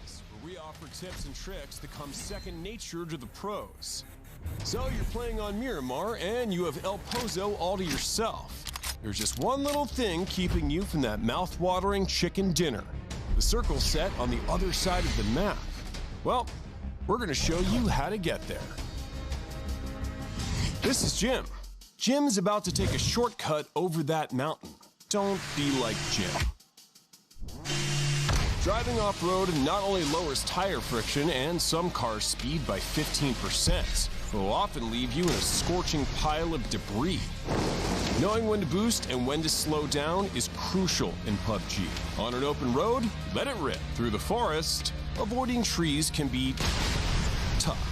where we offer tips and tricks that come second nature to the pros. So you're playing on Miramar and you have El Pozo all to yourself. There's just one little thing keeping you from that mouth-watering chicken dinner. The circle set on the other side of the map. Well, we're going to show you how to get there. This is Jim. Jim's about to take a shortcut over that mountain. Don't be like Jim. Driving off-road not only lowers tire friction and some cars' speed by 15%, but will often leave you in a scorching pile of debris. Knowing when to boost and when to slow down is crucial in PUBG. On an open road, let it rip. Through the forest, avoiding trees can be tough.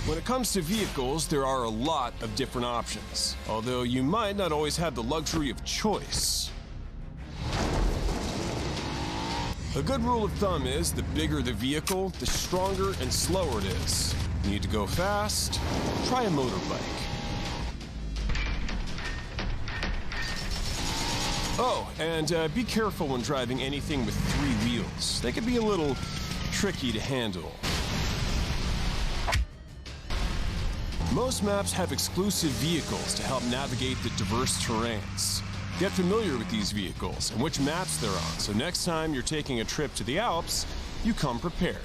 When it comes to vehicles, there are a lot of different options, although you might not always have the luxury of choice. A good rule of thumb is the bigger the vehicle, the stronger and slower it is. Need to go fast? Try a motorbike. Oh, and be careful when driving anything with 3 wheels. They can be a little tricky to handle. Most maps have exclusive vehicles to help navigate the diverse terrains. Get familiar with these vehicles and which maps they're on, so next time you're taking a trip to the Alps, you come prepared.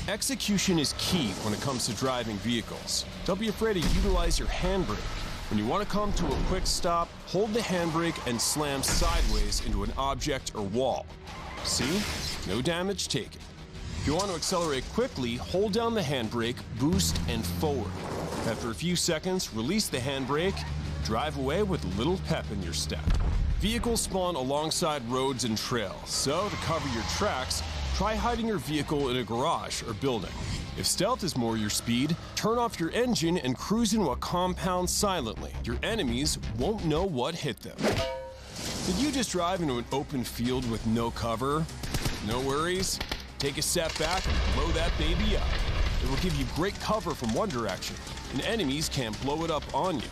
Execution is key when it comes to driving vehicles. Don't be afraid to utilize your handbrake. When you want to come to a quick stop, hold the handbrake and slam sideways into an object or wall. See? No damage taken. If you want to accelerate quickly, hold down the handbrake, boost, and forward. After a few seconds, release the handbrake, drive away with a little pep in your step. Vehicles spawn alongside roads and trails, so to cover your tracks, try hiding your vehicle in a garage or building. If stealth is more your speed, turn off your engine and cruise into a compound silently. Your enemies won't know what hit them. Did you just drive into an open field with no cover? No worries. Take a step back and blow that baby up. It will give you great cover from one direction, and enemies can't blow it up on you.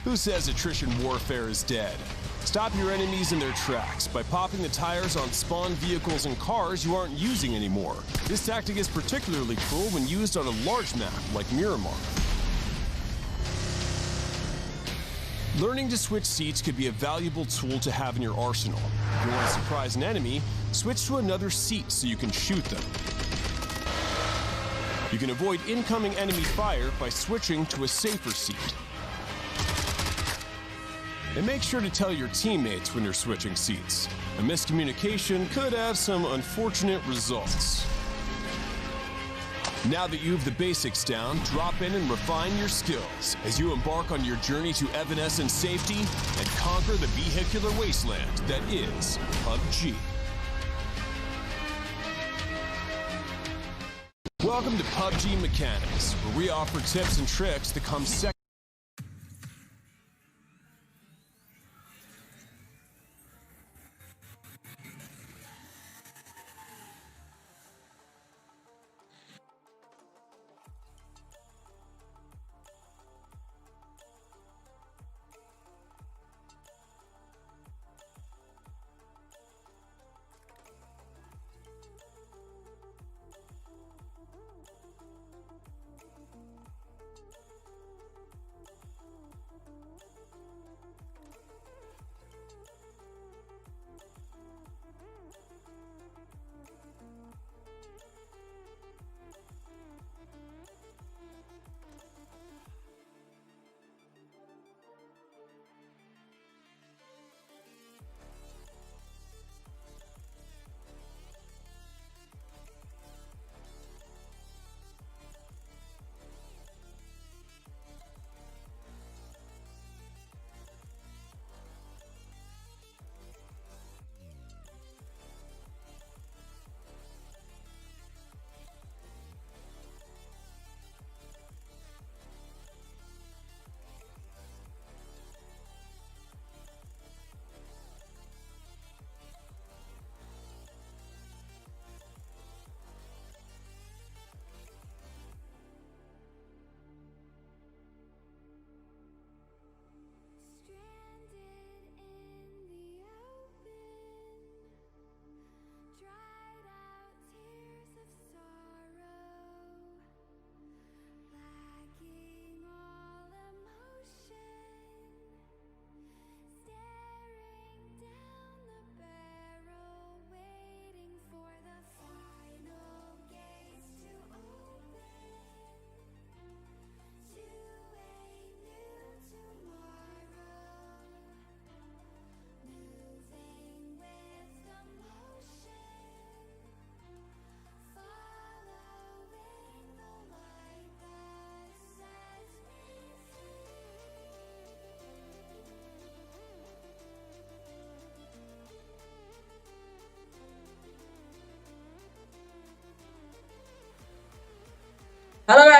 Who says attrition warfare is dead? Stop your enemies in their tracks by popping the tires on spawn vehicles and cars you aren't using anymore. This tactic is particularly cruel when used on a large map like Miramar. Learning to switch seats could be a valuable tool to have in your arsenal. If you want to surprise an enemy, switch to another seat so you can shoot them. You can avoid incoming enemy fire by switching to a safer seat. And make sure to tell your teammates when you're switching seats. A miscommunication could have some unfortunate results. Now that you have the basics down, drop in and refine your skills as you embark on your journey to evanescent safety and conquer the vehicular wasteland that is PUBG. Welcome to PUBG Mechanics, where we offer tips and tricks that come second.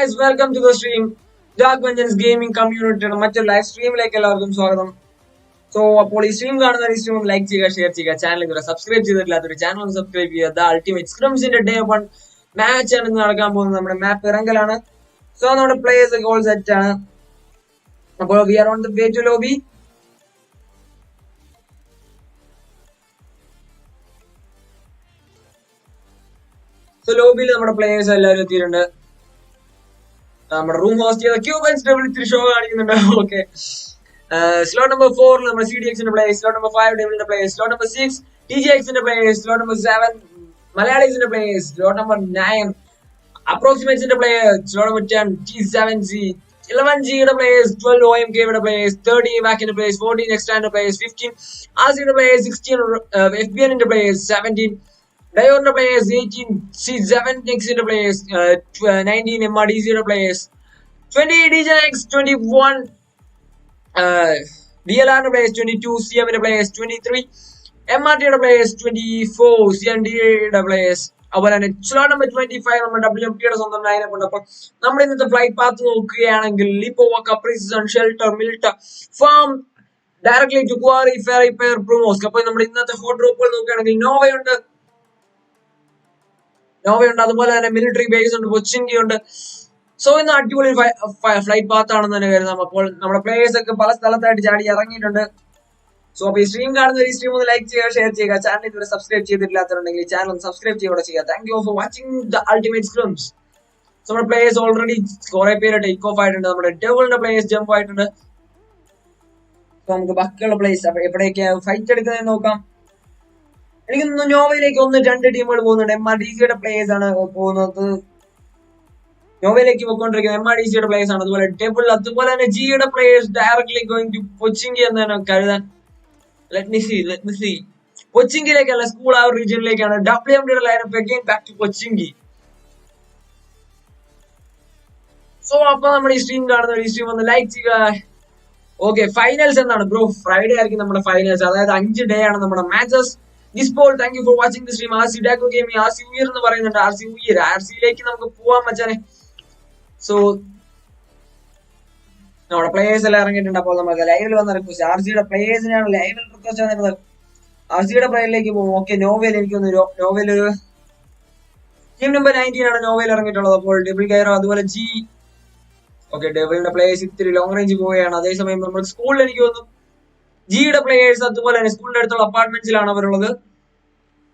guys, welcome to the stream. Dark Vengeance Gaming Community മറ്റൊരു live സ്ട്രീമിലേക്ക് എല്ലാവർക്കും സ്വാഗതം. So അപ്പോൾ ഈ stream കാണുന്ന ഈ stream like ചെയ്യുക, share ചെയ്യുക, ചാനൽ ഇതുവരെ സബ്സ്ക്രൈബ് ചെയ്തിട്ടില്ലാത്തൊരു ചാനൽ ഒന്ന് സബ്സ്ക്രൈബ് ചെയ്യുക. ദ അൾട്ടിമേറ്റ് സ്ക്രിംസിന്റെ ഡേ 1 മാച്ച് ആണ് നടക്കാൻ പോകുന്നത്. നമ്മുടെ മാപ്പ് ഇറങ്കലാണ്. സോ നമ്മുടെ പ്ലേയേഴ്സ് ഒക്കെ ഓൾ സെറ്റ് ആണ്. അപ്പോൾ we are on the way to lobby. So ലോബിയിൽ നമ്മുടെ പ്ലേയേഴ്സ് എല്ലാവരും എത്തിയിട്ടുണ്ട്. നമ്മുടെ റൂം ഹോസ്റ്റ് ചെയ്ത ക്യൂബൻസ് ഡബിൾ ഇത്തിരി ഷോ കാണിക്കുന്നുണ്ട്. ഓക്കെ, സ്ലോട്ട് നമ്പർ 4 നമ്മുടെ CDXന്റെ പ്ലേയേഴ്സ്, സ്ലോട്ട് നമ്പർ 5 ഡെവിലിന്റെ പ്ലേയേഴ്സ്, സ്ലോട്ട് നമ്പർ 6 TGXന്റെ പ്ലേയേഴ്സ്, സ്ലോട്ട് നമ്പർ 7 മലയാളീസിന്റെ പ്ലേയേഴ്സ്, സ്ലോട്ട് നമ്പർ 9 അപ്രോക്സിമേറ്റ്സിന്റെ players, slot number 10 T7G, 11G യുടെ പ്ലേയേഴ്സ്, 12 OMK യുടെ പ്ലേയേഴ്സ്, 30 വാക്കിന്റെ പ്ലേയേഴ്സ്, 14 എക്സ്റ്റാൻഡ് പ്ലേയേഴ്സ്, 15 RCയുടെ പ്ലേയേഴ്സ്, 16 FBNന്റെ പ്ലേയേഴ്സ്, 17 ഡയോറിന്റെ പ്ലേയേഴ്സ്, 18 C7X ന്റെ പ്ലേയേഴ്സ്, 19 MRDC യുടെ പ്ലേയേഴ്സ്, 20 DJX, 21 DLR ന്റെ പ്ലേയേഴ്സ്, 22 CM ന്റെ പ്ലേയേഴ്സ്, 23 MRT യുടെ പ്ലേയേഴ്സ്, 24 CND യുടെ പ്ലേയേഴ്സ്. അതുപോലെ തന്നെ സ്ലോട്ട് നമ്പർ 25 നമ്മുടെ WMP യുടെ സ്വന്തം ലൈനപ്പ് ഉണ്ട്. അപ്പോൾ നമ്മുടെ ഇന്നത്തെ ഫ്ലൈറ്റ് പാത്ത് നോക്കുകയാണെങ്കിൽ ലിപ്പോവ, കപ്രീസൺ, ഷെൽട്ടർ, മിൽട്ടർ, farm, directly to quarry, ferry, pier, Primorsk. അപ്പോൾ നമ്മുടെ ഇന്നത്തെ ഹോട്ട് ഡ്രോപ്പുകൾ നോക്കുകയാണെങ്കിൽ നോവയുണ്ട്, അതുപോലെ തന്നെ മിലിറ്ററി ബേസ് ഉണ്ട്, കൊച്ചിങ്കി ഉണ്ട്. സോ ഇന്ന് അടിപൊളി ഫ്ലൈറ്റ് പാത്ത് ആണെന്ന് തന്നെ കരുതാം. അപ്പോൾ നമ്മുടെ പ്ലേയേഴ്സ് ഒക്കെ പല സ്ഥലത്തായിട്ട് ചാടി ഇറങ്ങിയിട്ടുണ്ട്. സോ അപ്പൊ ഈ സ്ട്രീം കാണുന്ന ഈ സ്ട്രീം ഒന്ന് ലൈക്ക് ചെയ്യുക, ഷെയർ ചെയ്യുക, ചാനൽ ഇതുവരെ സബ്സ്ക്രൈബ് ചെയ്തിട്ടില്ലാത്തതുണ്ടെങ്കിൽ ചാനൽ ഒന്ന് സബ്സ്ക്രൈബ് ചെയ്യുക. Thank you for watching the ultimate scrims. So നമ്മുടെ പ്ലേയേഴ്സ് ഓൾറെഡി കുറെ പേര് ടേക്ക് ഓഫ് ആയിട്ടുണ്ട്. നമ്മുടെ ഡെവിളിന്റെ പ്ലേയേഴ്സ് ജമ്പ് ആയിട്ടുണ്ട്. സോ നമുക്ക് ബാക്കിയുള്ള പ്ലേയേഴ്സ് എവിടെയൊക്കെ ഫൈറ്റ് എടുക്കുന്നതെന്ന് നോക്കാം. എനിക്ക് തോന്നുന്നു നോവയിലേക്ക് 1-2 ടീമുകൾ പോകുന്നുണ്ട്. MRDCയുടെ പ്ലേയേഴ്സ് ആണ് പോകുന്നത്. നോവയിലേക്ക് പോയിക്കൊണ്ടിരിക്കുന്നത് MRDCയുടെ പ്ലേയേഴ്സ് ആണ്. അതുപോലെ ഡെബിൾ, അതുപോലെ തന്നെ ജിയുടെ players directly going to Pochinki എന്നാണ് കരുതാൻ. ലെറ്റ് മി സീ കൊച്ചിങ്കിലേക്കല്ല, സ്കൂൾ ആ റീജിയനിലേക്കാണ്. WMDയുടെ lineup again back to Pochinki. So അപ്പൊ നമ്മുടെ ഈ സ്ട്രീം കാണുന്ന ഈ സ്ട്രീം ഒന്ന് ലൈക്ക് ചെയ്യുക. ഓക്കെ, ഫൈനൽസ് എന്താണ് ബ്രോ? ഫ്രൈഡേ ആയിരിക്കും നമ്മുടെ ഫൈനൽസ്. അതായത് 5 ഡേ ആണ് നമ്മുടെ matches. Dispol, thank you for watching the stream. Redragon Gaming, RC Uyer എന്ന് പറയുന്നുണ്ട്. RCയിലേക്ക് നമുക്ക് പോവാൻ മച്ചാനെ. സോ നമ്മുടെ പ്ലേയേഴ്സ് എല്ലാം ഇറങ്ങിയിട്ടുണ്ട്. അപ്പോൾ നമുക്ക് ലൈവിൽ വന്ന റിക്വസ്റ്റ് RCയുടെ പ്ലേയേഴ്സിനാണ് ലൈവിൽ റിക്വസ്റ്റ് വന്നിരുന്നത്. RCയുടെ പ്ലേയറിലേക്ക് പോകും. ഓക്കെ, നോവൽ എനിക്ക് തോന്നുന്നു നോവൽ ഒരു ടീം നമ്പർ 19 ആണ് നോവൽ ഇറങ്ങിയിട്ടുള്ളത്. അപ്പോൾ ഡബിൾ കയറോ, അതുപോലെ ജി. ഓക്കെ, ഡബിളിന്റെ പ്ലേയേഴ്സ് ഇത്തിരി ലോങ് റേഞ്ച് പോവുകയാണ്. അതേസമയം നമ്മുടെ സ്കൂളിൽ എനിക്ക് തോന്നുന്നു ജിയുടെ പ്ലേയേഴ്സ് അതുപോലെ തന്നെ സ്കൂളിന്റെ അടുത്തുള്ള അപ്പാർട്ട്മെന്റ്സിലാണ് അവരുള്ളത്.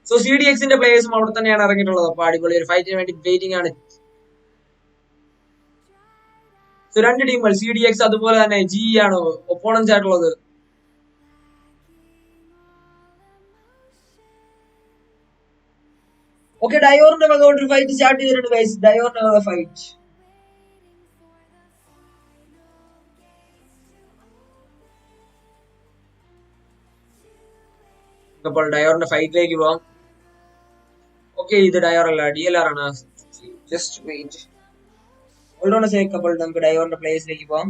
സോ CDXന്റെ പ്ലേയേഴ്സും അവിടെ തന്നെയാണ് ഇറങ്ങിയിട്ടുള്ളത്. അപ്പൊ അടിപൊളി ഒരു ഫൈറ്റിന് വേണ്ടി വെയിറ്റിംഗ് ആണ്. സോ 2 ടീമുകൾ CDX അതുപോലെ തന്നെ ജി ആണ് ഒപ്പോണൻസ് ആയിട്ടുള്ളത്. ഓക്കെ, ഡയോറിന്റെ വക ഒരു ഫൈറ്റ് സ്റ്റാർട്ട് ചെയ്തിട്ടുണ്ട് ഗൈസ്. ഡയോറിന്റെ വക ഫൈറ്റ്. അപ്പോൾ ഡയോറിന്റെ ഫൈറ്റിലേക്ക് പോവാം. ഓക്കെ, ഇത് ഡയോർ അല്ല, DLR ആണ്. Just wait, hold on a second. അപ്പോൾ നമുക്ക് ഡയോറിന്റെ പ്ലേയേഴ്സിലേക്ക് പോവാം.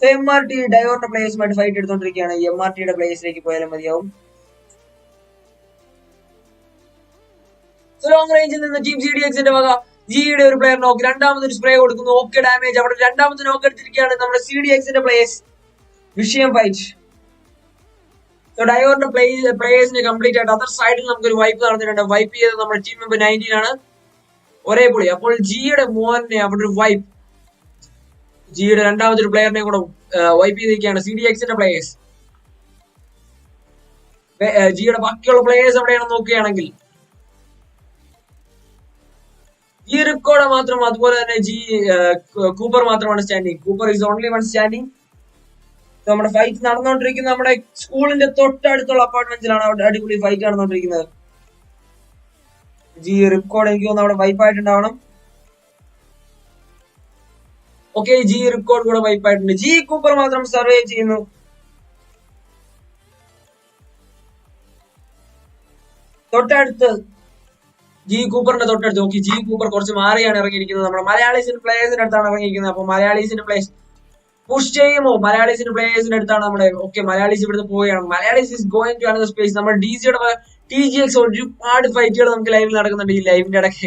സോ MRT ഡയോറിന്റെ പ്ലേയേഴ്സുമായിട്ട് ഫൈറ്റ് എടുത്തോണ്ടിരിക്കുകയാണ്. MRTയുടെ പ്ലേയേഴ്സിലേക്ക് പോയാലും മതിയാവും. സോ ലോങ് റേഞ്ചിൽ നിന്ന് ടീം CDXന്റെ വക ജിയുടെ ഒരു പ്ലെയർ നോക്ക്, രണ്ടാമതൊരു സ്പ്രേ കൊടുക്കുന്നു. Okay, damage. അവിടെ രണ്ടാമത് നോക്ക് എടുത്തിരിക്കുകയാണ് നമ്മുടെ CDXന്റെ പ്ലേയേഴ്സ്. വിഷയം ഫൈറ്റ്. സോ ഡയോറിന്റെ പ്ലേയേഴ്സിന് കംപ്ലീറ്റ് ആയിട്ട് അതർ സൈഡിൽ നമുക്കൊരു വൈപ്പ് നടന്നിട്ടുണ്ട്. വൈപ്പ് ചെയ്തത് നമ്മുടെ ടീം നമ്പർ 19 ആണ്. ഒരേ പൊളി. അപ്പോൾ ജിയുടെ മോനെ അവിടെ ഒരു വൈപ്പ്, ജിയുടെ രണ്ടാമതൊരു പ്ലെയറിനെ കൂടെ വൈപ്പ് ചെയ്തിരിക്കുകയാണ് CDXന്റെ പ്ലേയേഴ്സ്. ജിയുടെ ബാക്കിയുള്ള പ്ലേയേഴ്സ് എവിടെയാണെന്ന് നോക്കുകയാണെങ്കിൽ ജി റിക്കോർഡ് മാത്രം, അതുപോലെ തന്നെ ജി കൂപ്പർ മാത്രമാണ് standing. Cooper is only one standing. നമ്മുടെ ഫൈറ്റ് നടന്നുകൊണ്ടിരിക്കുന്നത് നമ്മുടെ സ്കൂളിന്റെ തൊട്ടടുത്തുള്ള അപ്പാർട്ട്മെന്റ്സിലാണ്. അവിടെ അടിപൊളി ഫൈറ്റ് നടന്നുകൊണ്ടിരിക്കുന്നത്. ജി റിക്കോർഡ് എനിക്ക് തോന്നുന്നു അവിടെ വൈപ്പായിട്ടുണ്ടാവണം. ഓക്കെ, ജി റിക്കോർഡ് കൂടെ വൈപ്പായിട്ടുണ്ട്. ജി കൂപ്പർ മാത്രം സർവൈവ് ചെയ്യുന്നു. തൊട്ടടുത്ത് ജി കൂപ്പറിന്റെ തൊട്ടടുത്ത്. ഓക്കെ, ജി കൂപ്പർ കുറച്ച് മാറിയാണ് ഇറങ്ങിയിരിക്കുന്നത്. നമ്മുടെ മലയാളീസിന്റെ പ്ലേയേഴ്സിന്റെ അടുത്താണ് ഇറങ്ങിയിരിക്കുന്നത്. അപ്പൊ മലയാളീസിന്റെ പ്ലേയേഴ്സ് പുഷ് ചെയ്യുമോ? മലയാളീസിന്റെ പ്ലേയേഴ്സിന്റെ അടുത്താണ് നമ്മുടെ. ഓക്കെ, മലയാളീസ് ഇവിടുന്ന് പോവുകയാണ്. Malayalees is going to another space. നമ്മുടെ DCയുടെ TGX ഒരുപാട് ഫൈറ്റുകൾ നമുക്ക് ലൈവിൽ നടക്കുന്നുണ്ട്. ഈ ലൈവിന്റെ ഇടയ്ക്ക്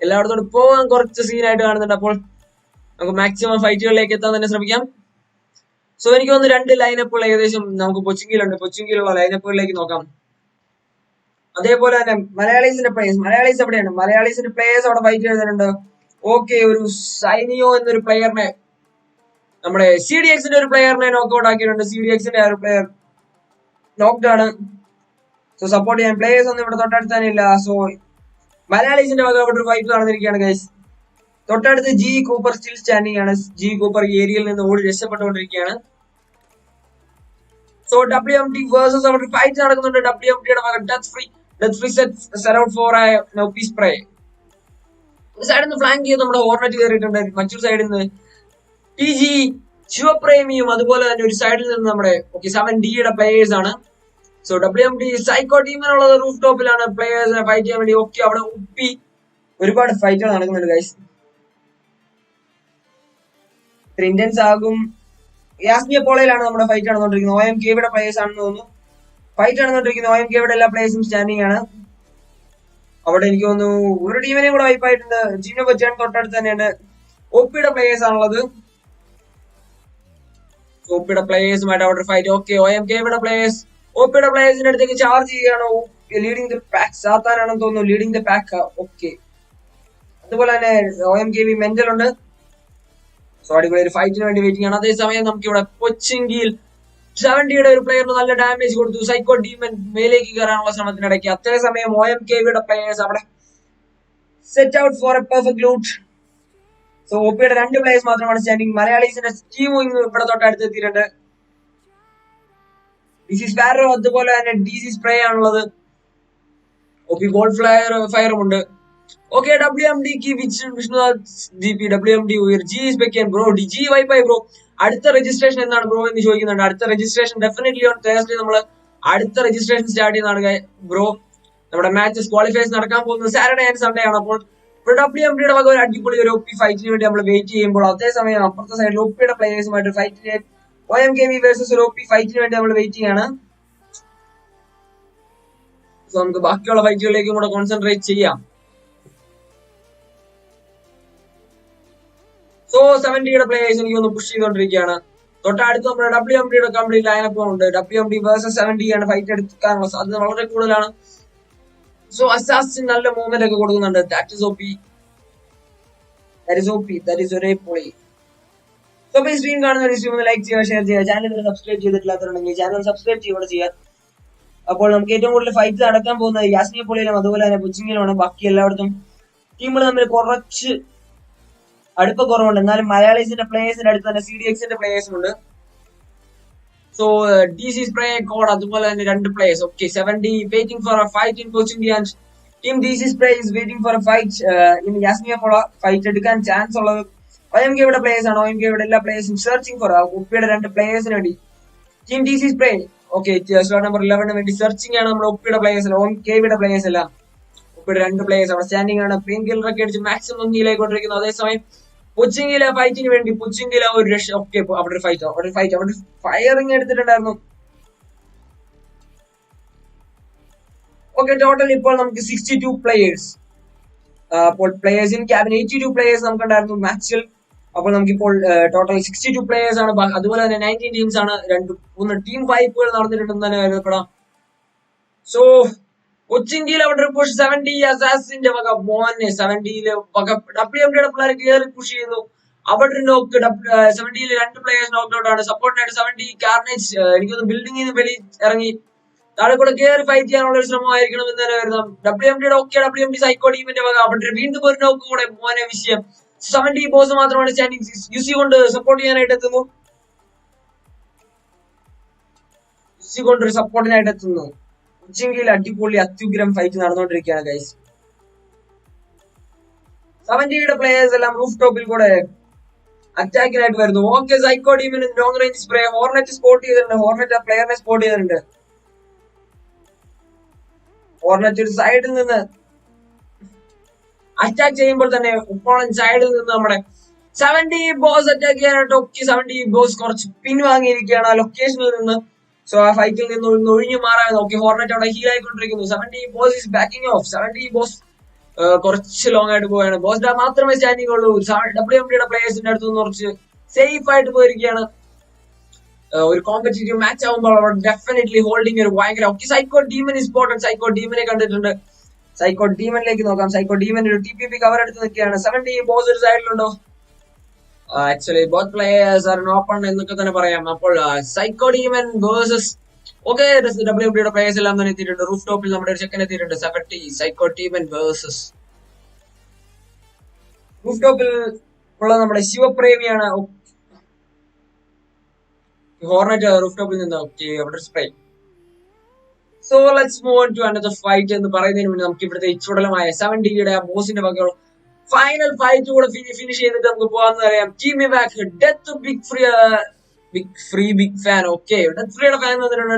എല്ലായിടത്തോട് പോകാൻ കുറച്ച് സീനായിട്ട് കാണുന്നുണ്ട്. അപ്പോൾ നമുക്ക് മാക്സിമം ഫൈറ്റുകളിലേക്ക് എത്താൻ തന്നെ ശ്രമിക്കാം. സോ എനിക്ക് തോന്നുന്നു 2 ലൈനപ്പുകൾ ഏകദേശം നമുക്ക് കൊച്ചിങ്കിലുള്ള ലൈനപ്പുകളിലേക്ക് നോക്കാം. അതേപോലെ തന്നെ മലയാളീസിന്റെ എവിടെയാണ്? മലയാളീസിന്റെ പ്ലേയേഴ്സ് അവിടെ ഫൈറ്റ് ചെയ്തിട്ടുണ്ട്. ഓക്കെ, ഒരു സൈനിയോ എന്നൊരു പ്ലെയറിനെ, നമ്മുടെ CDXന്റെ ഒരു പ്ലെയറിനെ നോക്കൗട്ട് ആക്കിയിട്ടുണ്ട്. CDXന്റെ ആ ഒരു പ്ലെയർ നോക്ക്ഡ് ആണ്. സോ സപ്പോർട്ട് ചെയ്യാൻ പ്ലേയേഴ്സ് ഒന്നും ഇവിടെ തൊട്ടടുത്ത് തന്നെ ഇല്ല. സോ മലയാളീസിന്റെ വക അവിടെ ഒരു ഫൈറ്റ് നടന്നിരിക്കുകയാണ് ഗൈസ്. തൊട്ടടുത്ത് ജി കൂപ്പർ സ്റ്റിൽ സ്റ്റാൻഡിംഗ് ആണ്. ജി കൂപ്പർ ഏരിയയിൽ നിന്ന് ഓടി രക്ഷപ്പെട്ടുകൊണ്ടിരിക്കുകയാണ്. സോ WMT വേഴ്സസ് അവിടെ ഫൈറ്റ് നടക്കുന്നുണ്ട്. WMTയുടെ വക death free set out four spray. ഒരു സൈഡിൽ നിന്ന് ഫ്ലാങ്ക് ചെയ്ത് നമ്മുടെ ഹോർണറ്റ് കയറിയിട്ടുണ്ട്. മറ്റൊരു സൈഡിൽ നിന്ന് TG ശിവപ്രേമിയും അതുപോലെ തന്നെ ഒരു സൈഡിൽ നിന്ന് നമ്മുടെ 7Dയുടെ പ്ലേയേഴ്സ് ആണ്. സോ WMT സൈക്കോ ടീമിനുള്ളത് റൂഫ് ടോപ്പിലാണ് പ്ലേയേഴ്സിനെ ഫൈറ്റ് ചെയ്യാൻ വേണ്ടി. അവിടെ ഒരുപാട് ഫൈറ്റുകൾ നടക്കുന്നുണ്ട് ഗൈസ്. ഇന്ത്യൻസ് ആകും. യാസ്മിയ പോളയിലാണ് നമ്മുടെ ഫൈറ്റ് നടന്നുകൊണ്ടിരിക്കുന്നത്. OMKയുടെ പ്ലേയേഴ്സ് ആണെന്ന് തോന്നുന്നു ഫൈറ്റ് നടന്നുകൊണ്ടിരിക്കുന്നത്. OMKയുടെ എല്ലാ പ്ലേയേഴ്സും സ്റ്റാൻഡിംഗ് ആണ്. അവിടെ എനിക്ക് തോന്നുന്നു ഒരു ടീമിനെയും കൂടെ വൈപ്പായിട്ടുണ്ട്. ടീമിനെ പറ്റാൻ തൊട്ടടുത്ത് തന്നെയാണ്. OPയുടെ പ്ലേയേഴ്സ് ആണുള്ളത്. OPയുടെ പ്ലേയേഴ്സുമായിട്ട് അവിടെ ഫൈറ്റ്. OMKയുടെ പ്ലേയേഴ്സ് OPയുടെ പ്ലേയേഴ്സിന്റെ അടുത്തേക്ക് ചാർജ് ചെയ്യുകയാണ്. ലീഡിംഗ് ദ പാക്ക് സാത്താനാണെന്ന് തോന്നുന്നു ലീഡിംഗ് ദ പാക്ക്. അതുപോലെ തന്നെ OMKV മെന്റൽ ഉണ്ട്. സോ അടിപൊളി ഒരു ഫൈറ്റിന് വേണ്ടി വെയിറ്റിംഗ് ആണ്. അതേസമയം നമുക്ക് ഇവിടെ കൊച്ചിങ്കിൽ 70യുടെ ഒരു പ്ലെയറിന് നല്ല ഡാമേജ് കൊടുത്തു. സൈക്കോ ഡീമൻ മേലേക്ക് കയറാനുള്ള ശ്രമത്തിനിടയ്ക്ക് അതേസമയം OMKVയുടെ പ്ലേയേഴ്സ് അവിടെ set out for a perfect loot. So OPയുടെ 2 പ്ലേയേഴ്സ് മാത്രമാണ് സ്റ്റാൻഡിംഗ്. മലയാളീസിന്റെ ടീമും ഇവിടെ തൊട്ടടുത്ത് എത്തിയിട്ടുണ്ട്. DC സ്പാരോ അതുപോലെ തന്നെ DC സ്പ്രേ ആണുള്ളത്. OP ഗോൾഡ് ഫയറും ഉണ്ട്. WMDക്ക് Vishnunath GP WMD G is back and bro G വൈപ്പായി ബ്രോ. അടുത്ത രജിസ്ട്രേഷൻ എന്നാണ് ബ്രോ എന്ന് ചോദിക്കുന്നുണ്ട്. അടുത്ത രജിസ്ട്രേഷൻ ഡെഫിനറ്റ്ലി ഓൺ തേഴ്സ്ഡേ നമ്മൾ അടുത്ത രജിസ്ട്രേഷൻ സ്റ്റാർട്ട് ചെയ്യുന്നതാണ് ബ്രോ. നമ്മുടെ മാച്ചസ് ക്വാളിഫയേഴ്സ് നടക്കാൻ പോകുന്നത് സാറ്റർഡേ ആൻഡ് സൺഡേ ആണ്. അപ്പോൾ WMDയുടെ വക ഒരു അടിപൊളി ഒരു OP ഫൈറ്റിന് വേണ്ടി നമ്മൾ വെയിറ്റ് ചെയ്യുമ്പോൾ അതേസമയം അപ്പുറത്തെ സൈഡിൽ OPയുടെ പ്ലേയേഴ്സുമായിട്ട് ഫൈറ്റ് OMKV വേഴ്സസ് ഒരു OP ഫൈറ്റിന് വേണ്ടി നമ്മൾ വെയിറ്റ് ചെയ്യാണ്. സോ നമുക്ക് ബാക്കിയുള്ള ഫൈറ്റുകളിലേക്കും കൂടെ കോൺസെൻട്രേറ്റ് ചെയ്യാം. സോ 70യുടെ പ്ലേയേഴ്സ് എനിക്ക് ഒന്ന് പുഷ് ചെയ്തുകൊണ്ടിരിക്കുകയാണ്. തൊട്ടടുത്ത് നമ്മുടെ WMDയുടെ കംപ്ലീറ്റ് ലൈനപ്പ് ഉണ്ട്. WMD വേഴ്സസ് 70 ആണ് ഫൈറ്റ് എടുക്കാനുള്ള സാധ്യത വളരെ കൂടുതലാണ്. സോ അസാസിൻ നല്ല മൂവ്മെന്റ് ഒക്കെ കൊടുക്കുന്നുണ്ട്. That is OP. That is ഒരേ പൊളി. സോ ഈ സ്ട്രീം കാണുന്ന സ്ട്രീം ഒന്ന് ലൈക്ക് ചെയ്യുക, ഷെയർ ചെയ്യുക. ചാനൽ സബ്സ്ക്രൈബ് ചെയ്തിട്ടില്ലാത്തവരുണ്ടെങ്കിൽ ചാനൽ സബ്സ്ക്രൈബ് ചെയ്യുക ചെയ്യുക. അപ്പോൾ നമുക്ക് ഏറ്റവും കൂടുതൽ ഫൈറ്റ് നടക്കാൻ പോകുന്നത് യാസ്മിയ പൊളിയിലും അതുപോലെ തന്നെ കൊച്ചിങ്ങിലുമാണ്. ബാക്കി എല്ലായിടത്തും ടീമുകൾ തമ്മിൽ കുറച്ച് അടുപ്പ കുറവുണ്ട്. എന്നാലും മലയാളീസിന്റെ പ്ലേയേഴ്സിന്റെ അടുത്ത് തന്നെ CDXന്റെ പ്ലേയേഴ്സും ഉണ്ട്. സോ DC സ്പ്രേ കോഡ് അതുപോലെ തന്നെ 2 players. 70 waiting for a fight in Pochinki and team DC spray is waiting for a fight in Yasnaya Polyana. Fight എടുക്കാൻ ചാൻസ് ഉള്ളത് OMKയുടെ പ്ലേയേഴ്സ് ആണ്. OMKയുടെ എല്ലാ പ്ലേയേഴ്സും സെർച്ചിങ് ഫോർ OPയുടെ 2 പ്ലേയേഴ്സിന് വേണ്ടി. Team DC spray slot number 11 വേണ്ടി searching ആണ് നമ്മുടെ OPയുടെ പ്ലേയേഴ്സ് അല്ല, OMKയുടെ players അല്ല. OPയുടെ 2 പ്ലേയേഴ്സ് അവിടെ സ്റ്റാൻഡിംഗ് ആണ്. പെയിൻ കില്ലർ ഒക്കെ അടിച്ച് മാക്സിമം ഹീലായിക്കൊണ്ടിരിക്കുന്നു. അതേസമയം കൊച്ചിങ്ങിലെ ഫൈറ്റിന് വേണ്ടി കൊച്ചിങ്ങിലെ ഒരു രക്ഷ. അവിടെ ഒരു ഫൈറ്റ് ഫയറിംഗ് എടുത്തിട്ടുണ്ടായിരുന്നു. ടോട്ടൽ ഇപ്പോൾ നമുക്ക് 62 പ്ലേയേഴ്സ്. അപ്പോൾ പ്ലേയേഴ്സ് ഇൻ ക്യാബിൻ 82 പ്ലേയേഴ്സ് നമുക്കുണ്ടായിരുന്നു മാച്ചിൽ. അപ്പോൾ നമുക്കിപ്പോൾ ടോട്ടൽ 62 പ്ലേയേഴ്സ് ആണ്. അതുപോലെ തന്നെ 19 ടീംസ് ആണ്. 3 ടീം ഫൈറ്റുകൾ നടന്നിട്ടുണ്ടെന്ന് തന്നെ കരുതപ്പെടാം. സോ കൊച്ചിങ്കിൽ അവിടെ പുഷ് 70 അസാസിന്റെ വക മോനെ 70യിലെ വക WMDയുടെ പിള്ളേർ കയറി പുഷ് ചെയ്യുന്നു. അവിടെ നോക്ക് 70യിലെ 2 പ്ലേയേഴ്സ് നോക്ക് ഔട്ട് ആണ്. സപ്പോർട്ടിനായിട്ട് 70 കാർണേജ് എനിക്കൊന്ന് ബിൽഡിംഗിൽ നിന്ന് വെളി ഇറങ്ങി താഴെ കൂടെ കയറി ഫൈറ്റ് ചെയ്യാനുള്ള ഒരു ശ്രമമായിരിക്കണം എന്ന് തന്നെ കരുതാം. WMD സൈക്കോ ടീമിന്റെ വക അവിടെ വീണ്ടും ഒരു നോക്ക് കൂടെ മോനെ വിഷയം. 70 ബോസ് മാത്രമാണ് സ്റ്റാൻഡിംഗ് യുസി കൊണ്ട് സപ്പോർട്ട് ചെയ്യാനായിട്ട് എത്തുന്നു. യുസി കൊണ്ട് ഒരു സപ്പോർട്ടിനായിട്ട് എത്തുന്നു. കൊച്ചിങ്കിൽ അടിപൊളി അത്യുഗ്രം ഫൈറ്റ് നടന്നുകൊണ്ടിരിക്കുകയാണ് ഗൈസ്. 70യുടെ പ്ലേയേഴ്സ് എല്ലാം റൂഫ് ടോപ്പിൽ കൂടെ അറ്റാക്കിനായിട്ട് വരുന്നു. സൈക്കോ ടീമിന് long range spray Hornet spot ചെയ്തിട്ടുണ്ട്. ഹോർണറ്റ് ആ പ്ലെയറിനെ സ്പോട്ട് ചെയ്തിട്ടുണ്ട്. ഹോർണറ്റ് ഒരു സൈഡിൽ നിന്ന് അറ്റാക്ക് ചെയ്യുമ്പോൾ തന്നെ ഒപ്പോണന്റ് സൈഡിൽ നിന്ന് നമ്മുടെ 70 ബോസ് അറ്റാക്ക് ചെയ്യാനായിട്ട് 70 ബോസ് കുറച്ച് പിൻവാങ്ങിയിരിക്കുകയാണ് ആ ലൊക്കേഷനിൽ നിന്ന്. സോ ആ ഫൈറ്റിൽ നിന്ന് ഒഴിഞ്ഞു മാറാൻ ഹോർണറ്റ് അവിടെ ഹീൽ ആയിക്കൊണ്ടിരിക്കുന്നു. 70 boss is backing off. 70 boss കുറച്ച് ലോങ് ആയിട്ട് പോവുകയാണ്. ബോസ് മാത്രമേ സ്റ്റാൻഡിംഗ് ഉള്ളൂ. WMDയുടെ പ്ലേയേഴ്സിന്റെ അടുത്ത് നിന്ന് കുറച്ച് സേഫ് ആയിട്ട് പോയിരിക്കുകയാണ്. ഒരു കോമ്പറ്റീറ്റീവ് മാച്ച് ആകുമ്പോൾ അവർ ഡെഫിനറ്റ്ലി ഹോൾഡിംഗ് ഒരു ഭയങ്കര okay. Psycho demon is important. Psycho ഡീമനെ കണ്ടിട്ടുണ്ട്. സൈക്കോ ഡീമനിലേക്ക് നോക്കാം. സൈക്കോ ഡീമൻ ഒരു TPP കവർ എടുത്ത് നിൽക്കുകയാണ്. 70 ബോസ് ഒരു സൈഡിലുണ്ടോ? Actually both players are open എന്നൊക്കെ തന്നെ പറയാം. അപ്പോൾ സൈക്കോ ഡീമൻ വേഴ്സസ് ഓക്കെ WMDയുടെ പ്ലേയേഴ്സ് എല്ലാം തന്നെ എത്തിയിട്ടുണ്ട്. റൂഫ് ടോപ്പിൽ നമ്മുടെ ഒരു ചെക്കൻ എത്തിയിട്ടുണ്ട്. 70 സൈക്കോ ഡീമൻ വേഴ്സസ് റൂഫ് ടോപ്പിൽ ഉള്ള നമ്മുടെ ശിവപ്രേമിയാണ്. ഹോർണറ്റ് റൂഫ് ടോപ്പിൽ നിന്ന് ഓക്കെ അവിടെ spray. So let's move on to another fight എന്ന് പറയുന്നതിന് മുന്നേ നമുക്ക് ഇവിടുത്തെ ചുടലമായ 70യുടെ ആ ബോസിന്റെ വകയുള്ള ഫൈനൽ ഫൈറ്റ് കൂടെ ഫിനിഷ് ചെയ്തിട്ട് നമുക്ക് പോകാമെന്ന് പറയാം. Team back death big fan. Okay death ഫ്രീയുടെ ഫാൻ വന്നിട്ടുണ്ട്.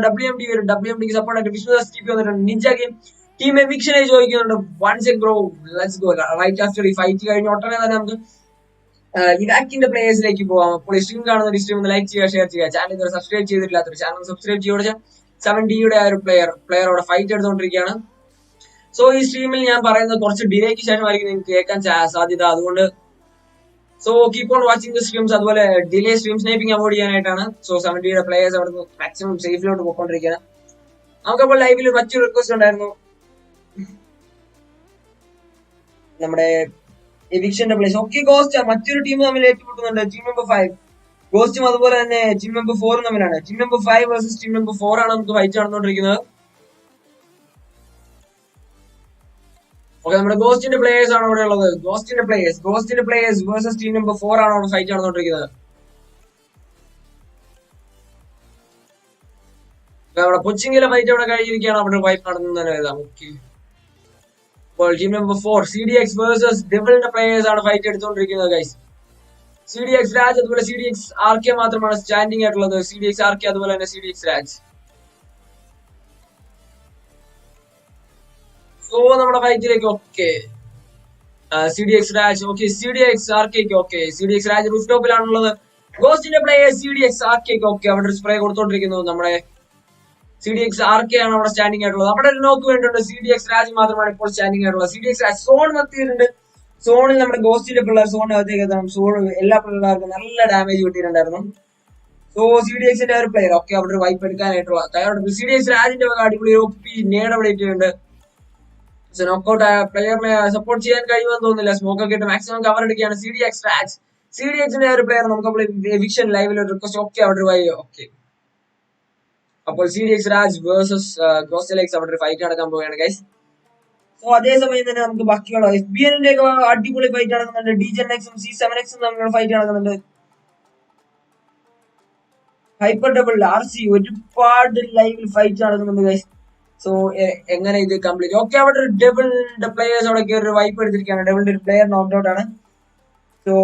WMDക്ക് സപ്പോർട്ട് ആയിട്ട് വിഷ്ണു TP വന്നിട്ടുണ്ട്. നിഞ്ച ഗെയിം ടീം എവിക്ഷനെ ചോദിക്കുന്നുണ്ട്. Once bro let's go. Right after ഈ ഫൈറ്റ് കഴിഞ്ഞ ഉടനെ തന്നെ നമുക്ക് ഇവാക്കിന്റെ പ്ലേയേഴ്സിലേക്ക് പോവാം. അപ്പോൾ ഈ സ്ട്രീം കാണുന്ന ഈ സ്ട്രീം ഒന്ന് ലൈക്ക് ചെയ്യുക, ഷെയർ ചെയ്യുക. ചാനൽ ഇതുവരെ സബ്സ്ക്രൈബ് ചെയ്തിട്ടില്ലാത്തൊരു ചാനൽ സബ്സ്ക്രൈബ് ചെയ്യുക. 70യുടെ ആ ഒരു പ്ലെയറോടെ ഫൈറ്റ് എടുത്തുകൊണ്ടിരിക്കുകയാണ്. സോ ഈ സ്ട്രീമിൽ ഞാൻ പറയുന്നത് കുറച്ച് ഡിലേക്ക് ശേഷമായിരിക്കും നിങ്ങൾക്ക് കേൾക്കാൻ സാധ്യത. അതുകൊണ്ട് so keep on watching the streams. അതുപോലെ ഡിലേ സ്ട്രീം സ്നൈപ്പിംഗ് അവോയ്ഡ് ചെയ്യാനായിട്ടാണ്. സോ 70യുടെ പ്ലേയേഴ്സ് അവിടെ മാക്സിമം സേഫിലോട്ട് പോയിക്കൊണ്ടിരിക്കുകയാണ്. നമുക്കപ്പോൾ ലൈവിൽ മറ്റൊരു റിക്വസ്റ്റ് ഉണ്ടായിരുന്നു. നമ്മുടെ എവിക്ഷന്റെ പ്ലേസ് ഓക്കെ ഗോസ്റ്റ് മറ്റൊരു ടീം തമ്മിൽ ഏറ്റുമുട്ടുന്നുണ്ട്. ടീം നമ്പർ 5 ഗോസ്റ്റും അതുപോലെ തന്നെ ടീം നമ്പർ 4 തമ്മിലാണ്. Team number 5 versus team number 4 ആണ് നമുക്ക് ഫൈറ്റ് നടന്നുകൊണ്ടിരിക്കുന്നത്. ഓക്കെ നമ്മുടെ ഗോസ്റ്റിന്റെ പ്ലേയേഴ്സ് ആണ് ഇവിടെ ഉള്ളത്. ഗോസ്റ്റിന്റെ പ്ലേയേഴ്സ് വേഴ്സസ് ടീം നമ്പർ 4 ആണ് അവിടെ ഫൈറ്റ് നടന്നുകൊണ്ടിരിക്കുന്നത്. നമ്മുടെ കൊച്ചിങ്ങിലെ ഫൈറ്റ് അവിടെ കഴിഞ്ഞിരിക്കുകയാണ്. അവിടെ ഫൈറ്റ് നടന്നത്. ഓക്കെ അപ്പോൾ ടീം നമ്പർ 4 CDX വേഴ്സസ് ഡെവിളിന്റെ പ്ലേയേഴ്സ് ആണ് ഫൈറ്റ് എടുത്തുകൊണ്ടിരിക്കുന്നത് ഗൈസ്. CDX രാജ് അതുപോലെ CDX RK മാത്രമാണ് സ്റ്റാൻഡിംഗ് ആയിട്ടുള്ളത്. CDX RK അതുപോലെ തന്നെ CDX രാജ്. സോ നമ്മുടെ ഫൈറ്റിലേക്ക് okay CDX Raj okay CDX RK okay CDX Raj roof ടോപ്പിലാണുള്ളത്. ഗോസ്റ്റിന്റെ പ്ലേയേഴ്സ് CDX RK ഓക്കെ അവിടെ സ്പ്രേ കൊടുത്തോണ്ടിരിക്കുന്നു. നമ്മുടെ CDX RK ആണ് അവിടെ സ്റ്റാൻഡിംഗ് ആയിട്ടുള്ളത്. അവിടെ ഒരു നോക്ക് വേണ്ടിയിട്ടുണ്ട്. CDX രാജ് മാത്രമാണ് ഇപ്പോൾ സ്റ്റാൻഡിംഗ് ആയിട്ടുള്ളത്. CDX രാജ് സോൺ എത്തിയിട്ടുണ്ട്. സോണിൽ നമ്മുടെ ഗോസ്റ്റിന്റെ പിള്ളേർ സോണിനകത്തേക്ക് എത്താം. സോൺ എല്ലാ പിള്ളേർക്കും നല്ല ഡാമേജ് കിട്ടിയിട്ടുണ്ടായിരുന്നു. സോ CDXന്റെ ഒരു പ്ലെയർ ഓക്കെ അവിടെ ഒരു വൈപ്പ് എടുക്കാനായിട്ടുള്ള തയ്യാറെടുപ്പ്. CDX രാജിന്റെ അടിപൊളി OP നേട് അവിടെ ഇട്ടിട്ടുണ്ട്. നോക്കൗട്ട് ആയ പ്ലെയറിനെ സപ്പോർട്ട് ചെയ്യാൻ കഴിയുമെന്ന് തോന്നുന്നില്ല. സ്മോക്ക് ഒക്കെ ഇട്ട് മാക്സിമം കവർ എടുക്കുകയാണ് CDX രാജ്. CDXന്റെ ഒരു പ്ലെയർ നമുക്ക് എവിക്ഷൻ ലൈവിൽ ഒരു റിക്വസ്റ്റ് ഓക്കെ അവിടെ ഒരു വൈ ഓക്കെ. അപ്പോൾ CDX രാജ് വേഴ്സസ് ഗോസ്റ്റലെക്സ് അവിടെ ഒരു ഫൈറ്റ് നടക്കാൻ പോവുകയാണ് ഗൈസ്. സോ അതേസമയം തന്നെ നമുക്ക് ബാക്കിയുള്ള FBNന്റെ ഒക്കെ അടിപൊളി ഫൈറ്റ് നടക്കുന്നുണ്ട്. DGenXും C7Xും തമ്മിലുള്ള ഫൈറ്റ് നടക്കുന്നുണ്ട്. ഹൈപ്പർ ഡബിൾ RC ഒരുപാട് ലൈവിൽ ഫൈറ്റ് നടക്കുന്നുണ്ട് ഗൈസ്. സോ എങ്ങനെ ഇത് കംപ്ലീറ്റ് ഓക്കെ അവിടെ ഒരു ഡബിളിന്റെ പ്ലേയേഴ്സ് അവിടെ കയറി വൈപ്പ് എടുത്തിരിക്കുകയാണ്. ഡബിളിന്റെ ഒരു പ്ലെയർ നോക്ക് ഔട്ട് ആണ്. സോ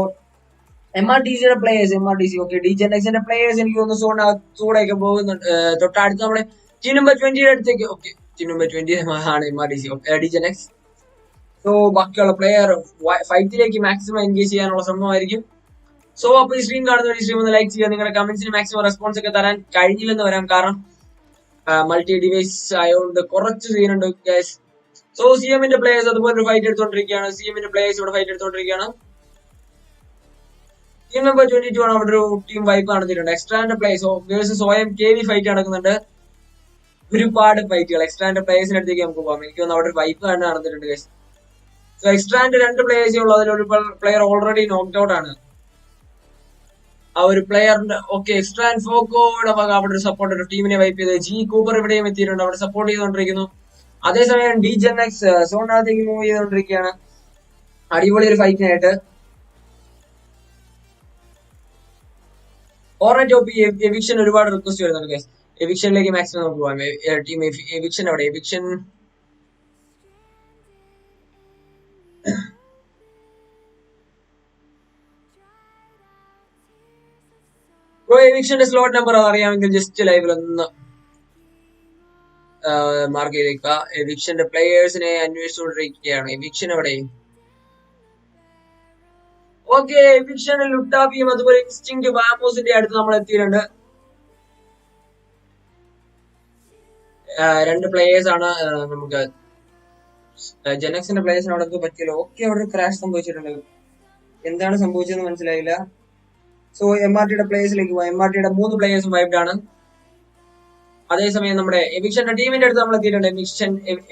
MRTCയുടെ പ്ലേയേഴ്സ് ഓക്കെ DGenXന്റെ പ്ലേയേഴ്സ് എനിക്ക് തോന്നുന്നു സോണൊക്കെ പോകുന്നുണ്ട്. തൊട്ടടുത്ത് നമ്മുടെ ടീം നമ്പർ 20യുടെ അടുത്തേക്ക് ഓക്കെ ടീം നമ്പർ 20 ആണ് MRTC DGenX. സോ ബാക്കിയുള്ള പ്ലെയർ ഫൈറ്റിലേക്ക് മാക്സിമം എൻഗേജ് ചെയ്യാനുള്ള ശ്രമമായിരിക്കും. സോ അപ്പൊ ഈ സ്ട്രീം കാണുന്ന ഈ സ്ട്രീം ഒന്ന് ലൈക്ക് ചെയ്യുക. നിങ്ങളുടെ കമന്റ്സിന് മാക്സിമം റെസ്പോൺസ് ഒക്കെ തരാൻ കഴിഞ്ഞില്ലെന്ന് വരാം. കാരണം മൾട്ടി ഡിവൈസ് ആയതുകൊണ്ട് കുറച്ച് സീനുണ്ട് ഗൈസ്. സോ CMന്റെ പ്ലേയേഴ്സ് അതുപോലെ ഒരു ഫൈറ്റ് എടുത്തോണ്ടിരിക്കുകയാണ്. CMന്റെ പ്ലേയേഴ്സ് ഇവിടെ ഫൈറ്റ് എടുത്തോണ്ടിരിക്കുകയാണ്. ടീം നമ്പർ 22 ആണ് അവിടെ ഒരു ടീം വൈപ്പ് നടത്തിയിട്ടുണ്ട്. എക്സ്ട്രാന്റെ പ്ലേയേഴ്സ് വേഴ്സസ് OMKV ഫൈറ്റ് നടക്കുന്നുണ്ട്. ഒരുപാട് ഫൈറ്റുകൾ എക്സ്ട്രാന്റെ പ്ലേയേഴ്സിന് അടുത്തേക്ക് നമുക്ക് പോകാം. എനിക്ക് തോന്നുന്നു അവിടെ ഒരു വൈപ്പ് തന്നെ നടന്നിട്ടുണ്ട് ഗൈസ്. സോ എക്സ്ട്രാന്റെ 2 പ്ലേയേഴ്സേ ഉള്ളൂ. അതിലൊരു പ്ലെയർ ഓൾറെഡി നോക്ക്ഡ് ഔട്ട് ആണ്. ആ ഒരു പ്ലെയറിന്റെ ഓക്കെ എക്സ്ട്രാൻ ഫോക്കോയുടെ ഭാഗം അവിടെ ഒരു സപ്പോർട്ട് ഒരു ടീമിനെ വൈപ്പ് ചെയ്ത് G കൂപ്പർ ഇവിടെയും എത്തിയിട്ടുണ്ട്. അവിടെ സപ്പോർട്ട് ചെയ്തുകൊണ്ടിരിക്കുന്നു. അതേസമയം DGenX സോണിനകത്തേക്ക് മൂവ് ചെയ്തുകൊണ്ടിരിക്കുകയാണ് അടിപൊളി ഒരു ഫൈറ്റിനായിട്ട്. ഓറഞ്ച് OP എവിക്ഷൻ ഒരുപാട് റിക്വസ്റ്റ് വരുന്നുണ്ട് ഗൈസ്. എവിക്ഷനിലേക്ക് മാക്സിമം നമുക്ക് പോകാം. ടീം എവിക്ഷൻ അവിടെ എവിക്ഷൻ എവിക്ഷന്റെ സ്ലോട്ട് നമ്പർ അറിയാമെങ്കിൽ ജസ്റ്റ് ലൈവിൽ ഒന്ന് മാർക്ക് ചെയ്തേക്കുക. എവിക്ഷന്റെ പ്ലേയേഴ്സിനെ അന്വേഷിച്ചുകൊണ്ടിരിക്കുകയാണ്. എവിക്ഷൻ എവിടെ ഓക്കെ എവിക്ഷനിൽ ലുട്ടാപ്പിയും അതുപോലെ ഇൻസ്റ്റിങ് വാമോസിന്റെ അടുത്ത് നമ്മൾ എത്തിയിട്ടുണ്ട്. 2 പ്ലേയേഴ്സ് ആണ് നമുക്ക് ജെനക്സിന്റെ പ്ലേയേഴ്സിന് അവിടെ എന്തോ പറ്റിയല്ലോ. ഓക്കെ, അവിടെ ഒരു ക്രാഷ് സംഭവിച്ചിട്ടുണ്ട്. എന്താണ് സംഭവിച്ചതെന്ന് മനസ്സിലായില്ല. സോ MRTയുടെ പ്ലേയേഴ്സിലേക്ക് പോവാം. MRTയുടെ 3 പ്ലേയേഴ്സും വൈബ്ഡ് ആണ്. അതേസമയം നമ്മുടെ എവിക്ഷന്റെ ടീമിന്റെ അടുത്ത് നമ്മൾ എത്തിയിട്ടുണ്ട്.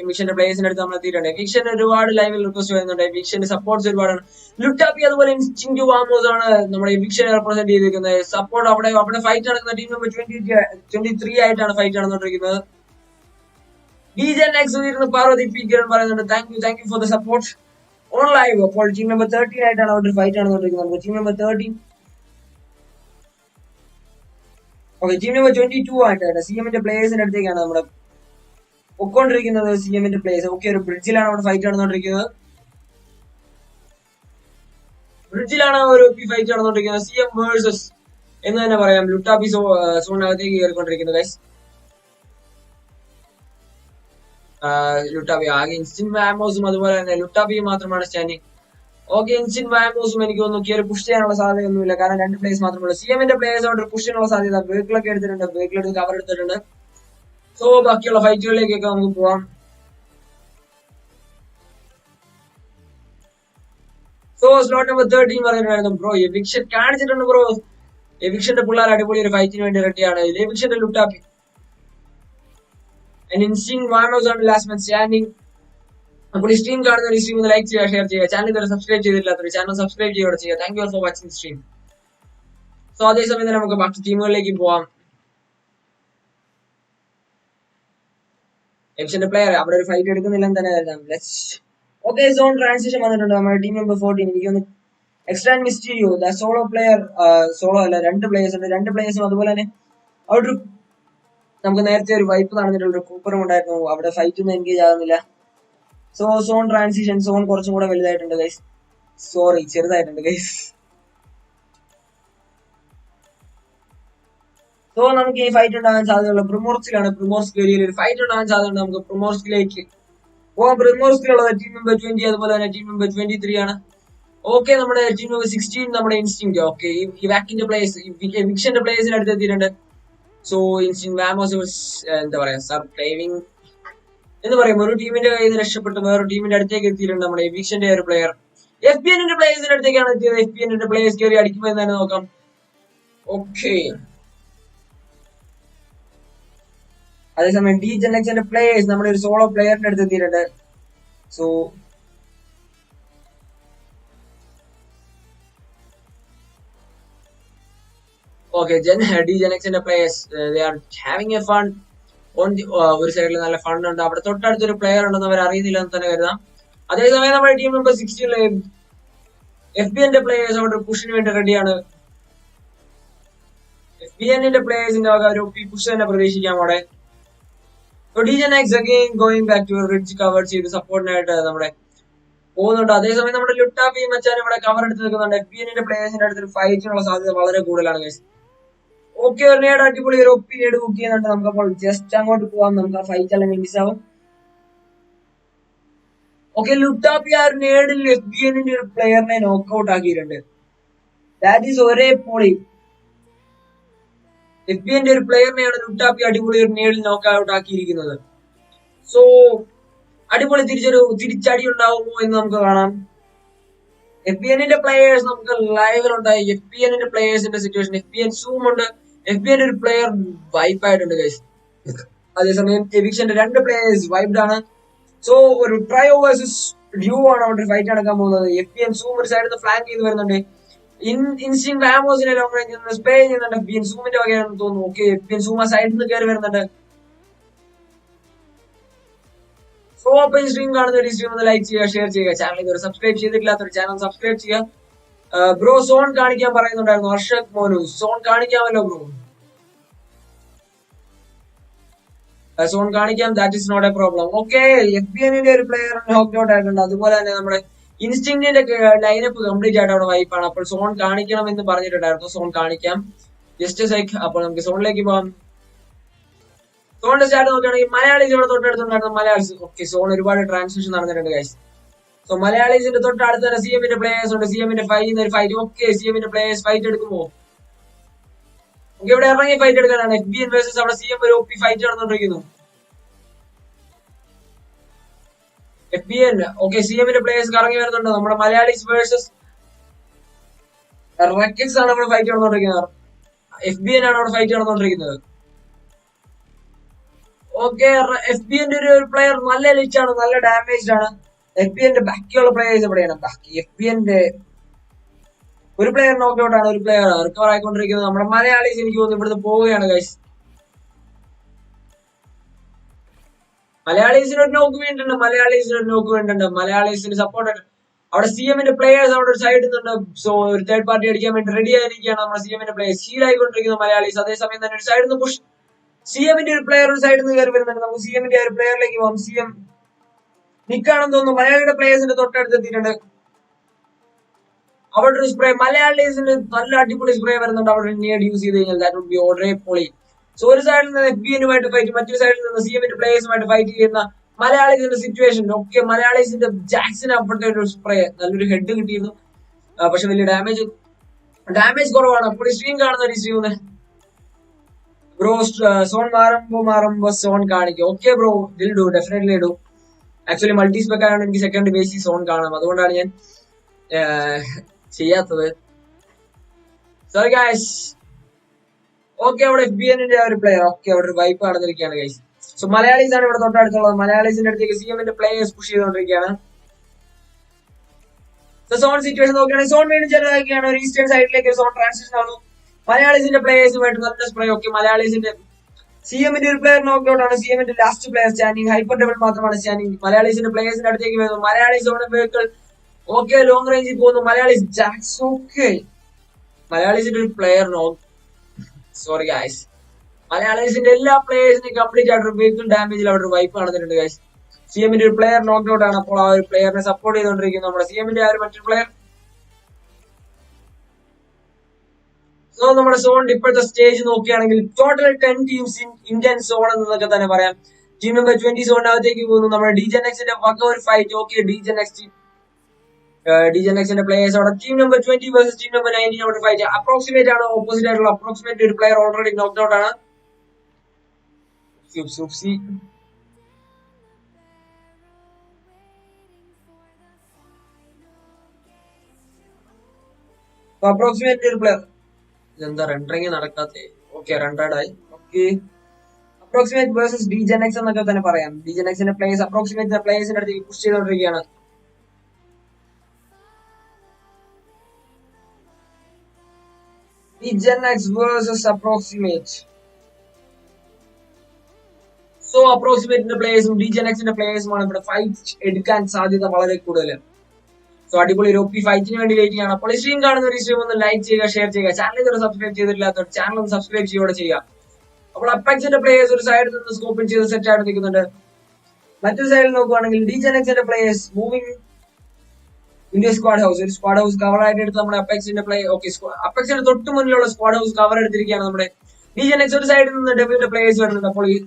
എവിക്ഷന്റെ പ്ലേയേഴ്സിന്റെ അടുത്ത് നമ്മൾ എത്തിയിട്ടുണ്ട്. എവിക്ഷൻ ഒരുപാട് ലൈവിൽ റിക്വസ്റ്റ് വരുന്നുണ്ട്. എവിക്ഷന്റെ സപ്പോർട്ട്സ് ഒരുപാടാണ്. ലുട്ടാപ്പി അതുപോലെ ഇൻസ്റ്റിങ്ക്റ്റീവ് വാമോസ് ആണ് നമ്മുടെ എവിക്ഷനെ റെപ്രസെന്റ് ചെയ്തിരിക്കുന്നത്. സപ്പോർട്ട് അവിടെ ഫൈറ്റ് നടക്കുന്ന ടീം നമ്പർ 23 ആയിട്ടാണ് ഫൈറ്റ് നടന്നുകൊണ്ടിരിക്കുന്നത്. DJNX ഉയർന്ന് പാർവതി പി കിരൺ പറയുന്നുണ്ട് thank you for the support on live. അപ്പോൾ ടീം നമ്പർ 13 ആയിട്ടാണ് അവിടെ ഫൈറ്റ് നടന്നുകൊണ്ടിരിക്കുന്നത്. Team number 13 okay, team number 22 ആയിട്ടാണ് CMന്റെ പ്ലേയേഴ്സിന്റെ അടുത്തേക്കാണ് നമ്മുടെ പൊക്കോണ്ടിരിക്കുന്നത്. CMന്റെ പ്ലേയേഴ്സ് ഓക്കെ, ഒരു ബ്രിഡ്ജിലാണ് അവിടെ ഫൈറ്റ് നടന്നുകൊണ്ടിരിക്കുന്നത്. ബ്രിഡ്ജിലാണ് ഒരു ഫൈറ്റ് നടന്നുകൊണ്ടിരിക്കുന്നത്. CM വേഴ്സസ് എന്ന് തന്നെ പറയാം. ലുട്ടാപ്പി സോണിനകത്തേക്ക് കയറിക്കൊണ്ടിരിക്കുന്നത് ഗൈസ്. ലുട്ടാപ്പി ആകെ ഇൻസ്റ്റന്റ് വാമോസും അതുപോലെ തന്നെ ലുട്ടാപ്പിയും മാത്രമാണ് സ്റ്റാൻഡിങ്. ഓക്കെ, ഇൻസ്റ്റന്റ് വാമോസും എനിക്ക് തോന്നുന്നു കയറി പുഷ് ചെയ്യാനുള്ള സാധ്യതയൊന്നുമില്ല, കാരണം 2 പ്ലേയേഴ്സ് മാത്രമേ. CMന്റെ പ്ലേയേഴ്സ് അവിടെ പുഷ് ചെയ്യാനുള്ള സാധ്യത. ബേക്കിലൊക്കെ എടുത്തിട്ടുണ്ട്, ബേക്കിലെടുത്ത് കവർ എടുത്തിട്ടുണ്ട്. സോ ബാക്കിയുള്ള ഫൈറ്റുകളിലേക്കൊക്കെ നമുക്ക് പോവാം. സോ സ്ലോട്ട് നമ്പർ 13 പറഞ്ഞിട്ടുണ്ടായിരുന്നു ബ്രോ എവിക്ഷൻ കാണിച്ചിട്ടുണ്ട് ബ്രോ. എവിക്ഷന്റെ പിള്ളേർ അടിപൊളി ഒരു ഫൈറ്റിന് വേണ്ടി റെഡിയാണ്. എവിക്ഷന്റെ ലുട്ടാപ്പി ഇൻസ്റ്റിങ് വാമോസ് ആണ് ലാസ്റ്റ് മാൻ സ്റ്റാൻഡിങ്. അപ്പോൾ ഈ സ്ട്രീം കാണുന്ന സ്ട്രീം ഒന്ന് ലൈക്ക് ചെയ്യുക, ഷെയർ ചെയ്യുക. ചാനൽ ഇതുവരെ സബ്സ്ക്രൈബ് ചെയ്തിട്ടില്ലാത്തവർ ചാനൽ സബ്സ്ക്രൈബ് ചെയ്യുക. Thank you for watching stream. So അതേസമയം തന്നെ നമുക്ക് ബാക്കി ടീമുകളിലേക്ക് പോവാം. എവിക്ഷന്റെ പ്ലെയർ അവിടെ ഒരു ഫൈറ്റ് എടുക്കുന്നില്ലെന്ന് തന്നെ കരുതാം. ഓക്കെ, സോൺ ട്രാൻസിഷൻ വന്നിട്ടുണ്ട് നമ്മുടെ ടീം നമ്പർ 14. എനിക്കൊന്ന് extra Mysterio solo player, solo അല്ല 2 പ്ലേയേഴ്സ് ഉണ്ട്. 2 പ്ലേയേഴ്സും അതുപോലെ തന്നെ അവിടെ നമുക്ക് നേരത്തെ ഒരു വൈപ്പ് നടന്നിട്ടുള്ള ഒരു കൂപ്പറും ഉണ്ടായിരുന്നു. അവിടെ ഫൈറ്റ് ഒന്നും എൻഗേജ് ആകുന്നില്ല. സോ സോൺ ട്രാൻസിഷൻ, സോൺ കുറച്ചും കൂടെ വലുതായിട്ടുണ്ട് ഗൈസ്. സോറി, ചെറുതായിട്ടുണ്ട് ഗൈസ്. സോ നമുക്ക് ഈ ഫൈറ്റ് ഉണ്ടാകാൻ സാധ്യതയുള്ള പ്രിമോർസിലാണ്. പ്രിമോർസ് ഏരിയയിൽ ഒരു ഫൈറ്റ് ഉണ്ടാകാൻ സാധ്യതയുണ്ട്. നമുക്ക് പ്രിമോർസിലേക്ക് പോകാം. പ്രിമോർസിലുള്ളത് ടീം നമ്പർ 20 അതുപോലെ തന്നെ ടീം നമ്പർ 23 ആണ്. ഓക്കെ, നമ്മുടെ ടീം നമ്പർ 16 നമ്മുടെ ഇൻസ്റ്റിങ്. ഓക്കെ, ഈ വാക്കിന്റെ പ്ലേയേഴ്സ് എവിക്ഷന്റെ പ്ലേയേഴ്സിന് അടുത്ത് എത്തിയിട്ടുണ്ട്. സോ ഇൻസ്റ്റിങ് വാമോസ് എന്താ പറയാ സർവൈവിംഗ് എന്ന് പറയും. ഒരു ടീമിന്റെ കയ്യിൽ നിന്ന് രക്ഷപ്പെട്ട് വേറൊരു ടീമിന്റെ അടുത്തേക്ക് എത്തിയിട്ടുണ്ട് നമ്മുടെ എവിക്ഷന്റെ ഒരു പ്ലെയർ. FPNന്റെ പ്ലേയേഴ്സിന്റെ അടുത്തേക്കാണ് എത്തിയത്. FPNന്റെ പ്ലേയേഴ്സ് കയറി അടിക്കുമ്പോൾ എന്ന് തന്നെ നോക്കാം. ഓക്കെ, അതേസമയം DJNXന്റെ പ്ലേയേഴ്സ് നമ്മുടെ ഒരു സോളോ പ്ലെയറിന്റെ അടുത്ത് എത്തിയിട്ടുണ്ട്. സോ ഓക്കെ, DJNXന്റെ players they are having a fun on the. ഒരു സൈഡിൽ നല്ല ഫൺ ഉണ്ട്. അവിടെ തൊട്ടടുത്തൊരു പ്ലെയർ ഉണ്ടെന്ന് അവർ അറിയുന്നില്ല എന്ന് തന്നെ കരുതാം. അതേസമയം നമ്മുടെ ടീം നമ്പർ 16 FBNന്റെ പ്ലേയേഴ്സ് അവിടെ പുഷിന് വേണ്ടി റെഡിയാണ്. FBNന്റെ പ്ലേയേഴ്സിന്റെ ഒരു പുഷ് തന്നെ പ്രതീക്ഷിക്കാം അവിടെ. DJNX again going back to ridge cover ചെയ്ത് സപ്പോർട്ടിനായിട്ട് നമ്മുടെ പോകുന്നുണ്ട്. അതേസമയം നമ്മുടെ ലുട്ടാപ്പിയും മച്ചാൻ ഇവിടെ കവർ എടുത്ത് നിൽക്കുന്നുണ്ട്. FBNന്റെ പ്ലേയേഴ്സിന്റെ അടുത്തൊരു ഫൈറ്റിനുള്ള സാധ്യത വളരെ കൂടുതലാണ് ഗൈസ്. ഓക്കെ, ഒരു നേട് അടിപൊളി ഒരു ഒപ്പി നേട് ബുക്ക് ചെയ്യുന്നുണ്ട്. നമുക്കപ്പോൾ ജസ്റ്റ് അങ്ങോട്ട് പോവാം. നമുക്ക് ആ ഫൈറ്റ് അല്ലെങ്കിൽ മിസ്സാവും. ഓക്കെ, ലുട്ടാപ്പി ആ നേടിൽ FBNന്റെ ഒരു പ്ലെയറിനെ നോക്കൌട്ട് ആക്കിയിട്ടുണ്ട്. ദാറ്റ് ഈസ് ഒരേ പോളി. FBNന്റെ ഒരു പ്ലെയറിനെയാണ് ലുട്ടാപ്പി അടിപൊളി ഒരു നേടിൽ നോക്കൌട്ട് ആക്കിയിരിക്കുന്നത്. സോ അടിപൊളി തിരിച്ചടി ഉണ്ടാവുമോ എന്ന് നമുക്ക് കാണാം. FBNന്റെ പ്ലെയേഴ്സ് നമുക്ക് ലൈവിലുണ്ടായി. FBNന്റെ പ്ലെയേഴ്സിന്റെ സിറ്റുവേഷൻ, FBN സൂം ഉണ്ട്. FBNന്റെ ഒരു പ്ലെയർ വൈപ്പ് ആയിട്ടുണ്ട് ഗൈസ്. അതേസമയം എവിക്ഷന്റെ 2 പ്ലെയേഴ്സ് വൈപ്ഡ് ആണ്. സോ ഒരു ട്രയോ വേഴ്സസ് ഡ്യൂ ആണ് അവിടെ ഫൈറ്റ് നടക്കാൻ പോകുന്നത്. FBN സൂം ഒരു സൈഡിൽ നിന്ന് ഫ്ലാങ്ക് ചെയ്ത് വരുന്നുണ്ട്. ഇൻസ്റ്റിങ് വാമോസിനെ ലോങ് റേഞ്ചിൽ നിന്ന് സ്പ്രേ ചെയ്യുന്നുണ്ട്. FBN സൂമിന്റെ വകയാണെന്ന് തോന്നുന്നു. ഓക്കെ, FBN സൂം ആ സൈഡിൽ നിന്ന് കയറി വരുന്നുണ്ട്. സോ അപ്പൊ ഈ സ്ട്രീം കാണുന്ന ഒരു സ്ട്രീം ഒന്ന് ലൈക്ക് ചെയ്യുക, ഷെയർ ചെയ്യുക. ചാനൽ ഇതുവരെ സബ്സ്ക്രൈബ് ചെയ്തിട്ടില്ലാത്തൊരു ചാനൽ സബ്സ്ക്രൈബ് ചെയ്യുക. ബ്രോ സോൺ കാണിക്കാൻ പറയുന്നുണ്ടായിരുന്നു ഹർഷക് മോനു. സോൺ കാണിക്കാമല്ലോ ബ്രോ. സോൺ കാണിക്കാം, that is not a problem. Okay, FBNന്റെ ഒരു പ്ലെയർ നോക്ക് ഔട്ട് ആയിട്ടുണ്ട്. അതുപോലെ തന്നെ നമ്മുടെ ഇൻസ്റ്റിങ്ങിന്റെ ലൈനപ്പ് കംപ്ലീറ്റ് ആയിട്ട് അവിടെ വൈപ്പാണ്. അപ്പോൾ സോൺ കാണിക്കണം എന്ന് പറഞ്ഞിട്ടുണ്ടായിരുന്നു. സോൺ കാണിക്കാം, ജസ്റ്റ് സൈക്ക്. അപ്പോൾ നമുക്ക് സോണിലേക്ക് പോകാം. സോണിന്റെ സ്റ്റാർട്ട് നോക്കുകയാണെങ്കിൽ മലയാളീസ് ഇവിടെ തൊട്ടടുത്തുണ്ടായിരുന്നു. മലയാളീസ് ഓക്കെ, സോൺ ഒരുപാട് ട്രാൻസ്മിഷൻ നടന്നിട്ടുണ്ട് ഗൈസ്. സോ മലയാളീസിന്റെ തൊട്ടടുത്ത് തന്നെ CMന്റെ പ്ലേയേഴ്സ് ഉണ്ട്. CMന്റെ ഒരു ഫൈറ്റ്. ഓക്കെ, CMന്റെ പ്ലേയേഴ്സ് ഫൈറ്റ് എടുക്കുമ്പോ ഇവിടെ ഇറങ്ങി ഫൈറ്റ് എടുക്കാനാണ്. FBN വേഴ്സസ് അവിടെ CM ഒരു OP ഫൈറ്റ് നടന്നുകൊണ്ടിരിക്കുന്നു. FBN. ഓക്കെ, CMന്റെ പ്ലേയേഴ്സ് കറങ്ങി വരുന്നുണ്ട്. നമ്മുടെ മലയാളീസ് വേഴ്സസ് റെക്കറ്റ്സ് ആണ് അവിടെ ഫൈറ്റ് നടന്നുകൊണ്ടിരിക്കുന്നത്. FBN ആണ് അവിടെ ഫൈറ്റ് നടന്നുകൊണ്ടിരിക്കുന്നത്. ഓക്കെ, FBന്റെ ഒരു പ്ലെയർ നല്ല എലിറ്റ് ആണ്, നല്ല ഡാമേജ്ഡ് ആണ്. FBന്റെ ബാക്കിയുള്ള പ്ലേയേഴ്സ് എവിടെയാണ്? ബാക്കി FBന്റെ ഒരു പ്ലെയർ നോക്കൗട്ട് ആണ്, ഒരു പ്ലെയർ റിക്കവർ ആയിക്കൊണ്ടിരിക്കുന്നത്. നമ്മുടെ മലയാളീസ് എനിക്ക് തോന്നുന്നു ഇവിടുന്ന് പോവുകയാണ് ഗൈസ്. മലയാളീസിന് ഒരു നോക്ക് വേണ്ടിട്ടുണ്ട്, മലയാളീസിന് സപ്പോർട്ട്. അവിടെ CMന്റെ പ്ലേയേഴ്സ് അവിടെ ഒരു സൈഡിൽ നിന്നുണ്ട്. സോ ഒരു തേർഡ് പാർട്ടി അടിക്കാൻ വേണ്ടി റെഡി ആയിരിക്കുകയാണ് നമ്മുടെ CMന്റെ പ്ലേയേഴ്സ്. ഹീൽ ആയിക്കൊണ്ടിരിക്കുന്ന മലയാളീസ്. അതേസമയം തന്നെ ഒരു സൈഡിൽ നിന്ന് പുഷ്. CMന്റെ ഒരു പ്ലെയർ ഒരു സൈഡിൽ നിന്ന് കയറി വരുന്നുണ്ട്. നമുക്ക് CMന്റെ ഒരു പ്ലെയറിലേക്ക് പോകാം. CM നിക്കാണെന്ന് തോന്നുന്നു. മലയാളിയുടെ പ്ലേയേഴ്സിന്റെ തൊട്ടടുത്ത് എത്തിയിട്ടുണ്ട്. അവിടെ ഒരു സ്പ്രേ, മലയാളീസിന് നല്ല അടിപൊളി സ്പ്രേ വരുന്നുണ്ട്. അവിടെ നീഡ് യൂസ് ചെയ്ത് കഴിഞ്ഞാൽ ദാറ്റ് വുഡ് ബി ഓൾറെഡി പൊളി. സോ ഒരു സൈഡിൽ നിന്ന് FBNുമായിട്ട് ഫൈറ്റ്, മറ്റൊരു സൈഡിൽ നിന്ന് CMന്റെ പ്ലേയേഴ്സുമായിട്ട് ഫൈറ്റ് ചെയ്യുന്ന മലയാളീസിന്റെ സിറ്റുവേഷൻ. ഓക്കെ, മലയാളീസിന്റെ ജാക്സിന് അപ്പോഴത്തെ ഒരു സ്പ്രേ നല്ലൊരു ഹെഡ് കിട്ടിയിരുന്നു, പക്ഷെ വലിയ ഡാമേജ് കുറവാണ്. അപ്പോൾ ഈ സ്ട്രീം കാണുന്ന ഒരു സ്ട്രീം ബ്രോ സോൺ മാറുമ്പോ സോൺ കാണിക്കും. Okay bro, will do, definitely do. Actually multi spec ആയതുകൊണ്ട് എനിക്ക് സെക്കൻഡ് ബേസിൽ സോൺ കാണാം, അതുകൊണ്ടാണ് ഞാൻ ചെയ്യാത്തത്. Sorry guys. ഓക്കെ, അവിടെ FBNന്റെ ഒരു പ്ലെയർ. ഓക്കെ, അവിടെ ഒരു വൈപ്പ് നടന്നിരിക്കുകയാണ് ഗൈസ്. സോ മലയാളീസ് ആണ് ഇവിടെ തൊട്ടടുത്തുള്ളത്. മലയാളീസിന്റെ അടുത്തേക്ക് CMന്റെ പ്ലേയേഴ്സ് പുഷ് ചെയ്തുകൊണ്ടിരിക്കുകയാണ്. സോൺ സിറ്റുവേഷൻ നോക്കുകയാണെങ്കിൽ സോൺ വീണ്ടും ചെറുതാക്കിയാണ്. ഒരു ഈസ്റ്റേൺ സൈഡിലേക്ക് സോൺ ട്രാൻസിഷൻ ആവുന്നു. മലയാളീസിന്റെ പ്ലേയേഴ്സുമായിട്ട് നല്ല സ്പ്രേ. ഓക്കെ, മലയാളീസിന്റെ CMന്റെ ഒരു പ്ലെയർ നോക്കൗട്ട് ആണ്. CMന്റെ last player standing, hyper double മാത്രമാണ് സ്റ്റാൻഡിങ്. മലയാളീസിന്റെ പ്ലേയേഴ്സിന്റെ അടുത്തേക്ക് വരുന്നു. Malayalis on vehicle. Okay, long റേഞ്ചിൽ പോകുന്നു മലയാളീസ്. ജാക്സ്. ഓക്കെ, മലയാളീസിന്റെ ഒരു പ്ലെയർ സോറി ഗൈസ്, മലയാളീസിന്റെ എല്ലാ പ്ലേയേഴ്സിനും കംപ്ലീറ്റ് ആയിട്ട് വെഹിക്കിൾ ഡാമേജിൽ അവിടെ ഒരു വൈപ്പ് നടന്നിട്ടുണ്ട് ഗൈസ്. CMന്റെ ഒരു പ്ലെയർ നോക്കൗട്ട് ആണ്. അപ്പോൾ ആ ഒരു പ്ലെയറിനെ സപ്പോർട്ട് ചെയ്തുകൊണ്ടിരിക്കുന്നു നമ്മുടെ CMന്റെ ആ ഒരു മറ്റൊരു പ്ലെയർ. സോ നമ്മുടെ സോണിന്റെ ഇപ്പോഴത്തെ സ്റ്റേജ് നോക്കുകയാണെങ്കിൽ total 10 teams in Indian zone എന്നൊക്കെ തന്നെ പറയാം. ടീം നമ്പർ 20 സോണിനകത്തേക്ക് പോകുന്നു. നമ്മുടെ DGenXന്റെ വക ഒരു ഫൈറ്റ്. ഓക്കെ, DGenXന്റെ പ്ലേയേഴ്സ് അവിടെ team number 20 versus team number 19 അവിടെ ഫൈറ്റ്. അപ്രോക്സിമേറ്റ് ആണ്, ഓപ്പോസിറ്റ് ആയിട്ടുള്ള അപ്രോക്സിമേറ്റ് ഒരു പ്ലെയർ ഓൾറെഡി നോക്ക്ഡ് ഔട്ട് ആണ്. അപ്രോക്സിമേറ്റ് ഒരു പ്ലെയർ. ഇതെന്താ റെൻഡറിങ് നടക്കാത്തേ? ഓക്കെ, റെൻഡേർഡ് ആയി. ഓക്കെ, അപ്രോക്സിമേറ്റ് വേഴ്സസ് DGenX എന്നൊക്കെ തന്നെ പറയാം. DGenXന്റെ പ്ലേയേഴ്സ് അപ്രോക്സിമേറ്റ് പ്ലേയേഴ്സിന്റെ അടുത്തേക്ക് പുഷ് ചെയ്തുകൊണ്ടിരിക്കുകയാണ്. DGenX versus approximate. സോ അപ്രോക്സിമേറ്റിന്റെ പ്ലേയേഴ്സും DGenXന്റെ പ്ലേയേഴ്സുമാണ് ഇവിടെ ഫൈറ്റ് എടുക്കാൻ സാധ്യത വളരെ കൂടുതൽ. സോ അടിപൊളി ഒരു OP ഫൈറ്റിന് വേണ്ടി വെയിറ്റ് ചെയ്യണം. അപ്പോൾ ഈ സ്ട്രീം കാണുന്ന ഒരു സ്ട്രീം ഒന്ന് ലൈക്ക് ചെയ്യുക, ഷെയർ ചെയ്യുക. ചാനൽ ഇതുവരെ സബ്സ്ക്രൈബ് ചെയ്തിട്ടില്ലാത്തവർ ചാനൽ ഒന്ന് സബ്സ്ക്രൈബ് ചെയ്യുക. അപ്പോൾ അപ്പെക്സിന്റെ പ്ലേയേഴ്സ് ഒരു സൈഡിൽ നിന്ന് സ്കോപ്പിൻ ചെയ്ത് സെറ്റ് ആയിട്ട് നിൽക്കുന്നുണ്ട്. മറ്റൊരു സൈഡിൽ നോക്കുകയാണെങ്കിൽ DGenXന്റെ players moving into squad house. ഒരു സ്ക്വാഡ് ഹൗസ് കവർ ആയിട്ട് എടുത്ത് നമ്മുടെ അപ്പെക്സിന്റെ പ്ലേ. ഓക്കെ, അപ്പെക്സിന്റെ തൊട്ട് മുന്നിലുള്ള സ്ക്വാഡ് ഹൗസ് കവർ എടുത്തിരിക്കുകയാണ് നമ്മുടെ DGenX. ഒരു സൈഡിൽ നിന്ന് ഡെവിലിന്റെ പ്ലേയേഴ്സ് വരുന്നുണ്ട്. അപ്പോൾ ഈ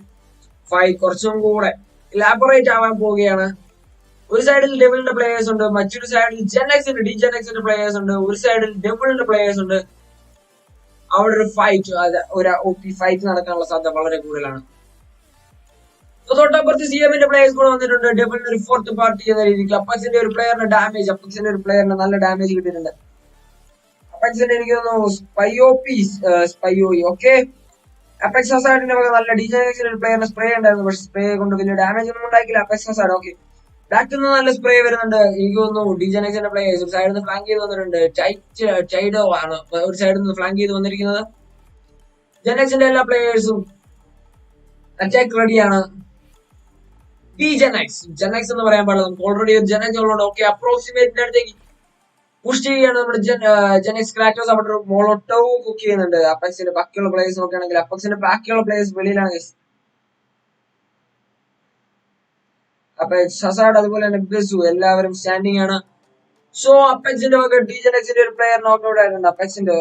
ഫൈറ്റ് കുറച്ചും കൂടെ ഇലാബറേറ്റ് ആവാൻ പോവുകയാണ്. ഒരു സൈഡിൽ ഡെവിലിന്റെ പ്ലേയേഴ്സ് ഉണ്ട്, മറ്റൊരു സൈഡിൽ DGenXന്റെ പ്ലേയേഴ്സ് ഉണ്ട്, ഒരു സൈഡിൽ ഡെവിലിന്റെ പ്ലേയേഴ്സ് ഉണ്ട്. അവിടെ ഒരു ഫൈറ്റ്, ഒരു OP ഫൈറ്റ് നടക്കാനുള്ള സാധ്യത വളരെ കൂടുതലാണ്. തൊട്ടപ്പുറത്ത് CMന്റെ പ്ലേയേഴ്സ് കൂടെ വന്നിട്ടുണ്ട്. ഡെവിലിന് ഒരു ഫോർത്ത് പാർട്ടി എന്ന രീതിക്ക് അപ്പക്സിന്റെ ഒരു പ്ലെയറിന് നല്ല ഡാമേജ് കിട്ടിയിട്ടുണ്ട്. അപ്പക്സിന്റെ എനിക്ക് തോന്നുന്നു സ്പൈയോയി. ഓക്കെ, അപ്പെക്സ് ഹസാർഡിന്റെ വക നല്ല DGenXന്റെ ഒരു പ്ലെയറിന് സ്പ്രേ ഉണ്ടായിരുന്നു, പക്ഷെ സ്പ്രേ കൊണ്ട് വലിയ ഡാമേജ് ഒന്നും ഉണ്ടാക്കില്ല അപ്പെക്സ് ഹസാർഡ്. ഓക്കെ, ബാക്കിൽ നിന്ന് നല്ല സ്പ്രേ വരുന്നുണ്ട്. എനിക്ക് തോന്നുന്നു DGenXന്റെ പ്ലേയേഴ്സ് ഒരു സൈഡിൽ നിന്ന് ഫ്ലാങ്ക് ചെയ്ത് വന്നിട്ടുണ്ട്. ചൈഡോ ആണ് ഒരു സൈഡിൽ നിന്ന് ഫ്ലാങ്ക് ചെയ്ത് വന്നിരിക്കുന്നത്. ജെൻഎക്സിന്റെ എല്ലാ പ്ലേയേഴ്സും അറ്റാക്ക് റെഡിയാണ്. ജെൻഎക്സ് എന്ന് പറയാൻ പാടില്ല, നമുക്ക് ഓൾറെഡി ഒരു ജെൻഎക്സ് ഉള്ളതുകൊണ്ട്. ഓക്കെ, അപ്രോക്സിമേറ്റിന്റെ അടുത്തേക്ക് പുഷ് ചെയ്യുകയാണ് നമ്മുടെ ജെൻഎക്സ്. ക്രാറ്റോസ് അവിടെ ഒരു മോളോട്ടോവ് കുക്ക് ചെയ്യുന്നുണ്ട്. അപ്പെക്സിന്റെ ബാക്കിയുള്ള പ്ലേയേഴ്സ് നോക്കുകയാണെങ്കിൽ അപ്പെക്സിന്റെ ബാക്കിയുള്ള പ്ലേയേഴ്സ് വെളിയിലാണ്. അപ്പെക്സ് ഹസാർഡ് അതുപോലെ തന്നെ ബെസു എല്ലാവരും സ്റ്റാൻഡിങ് ആണ്. സോ അപ്പെക്സിന്റെ വക DGenXന്റെ ഒരു പ്ലെയർ നോക്ക് ഔട്ട് ആയിട്ടുണ്ട്. അപ്പെക്സിന്റെ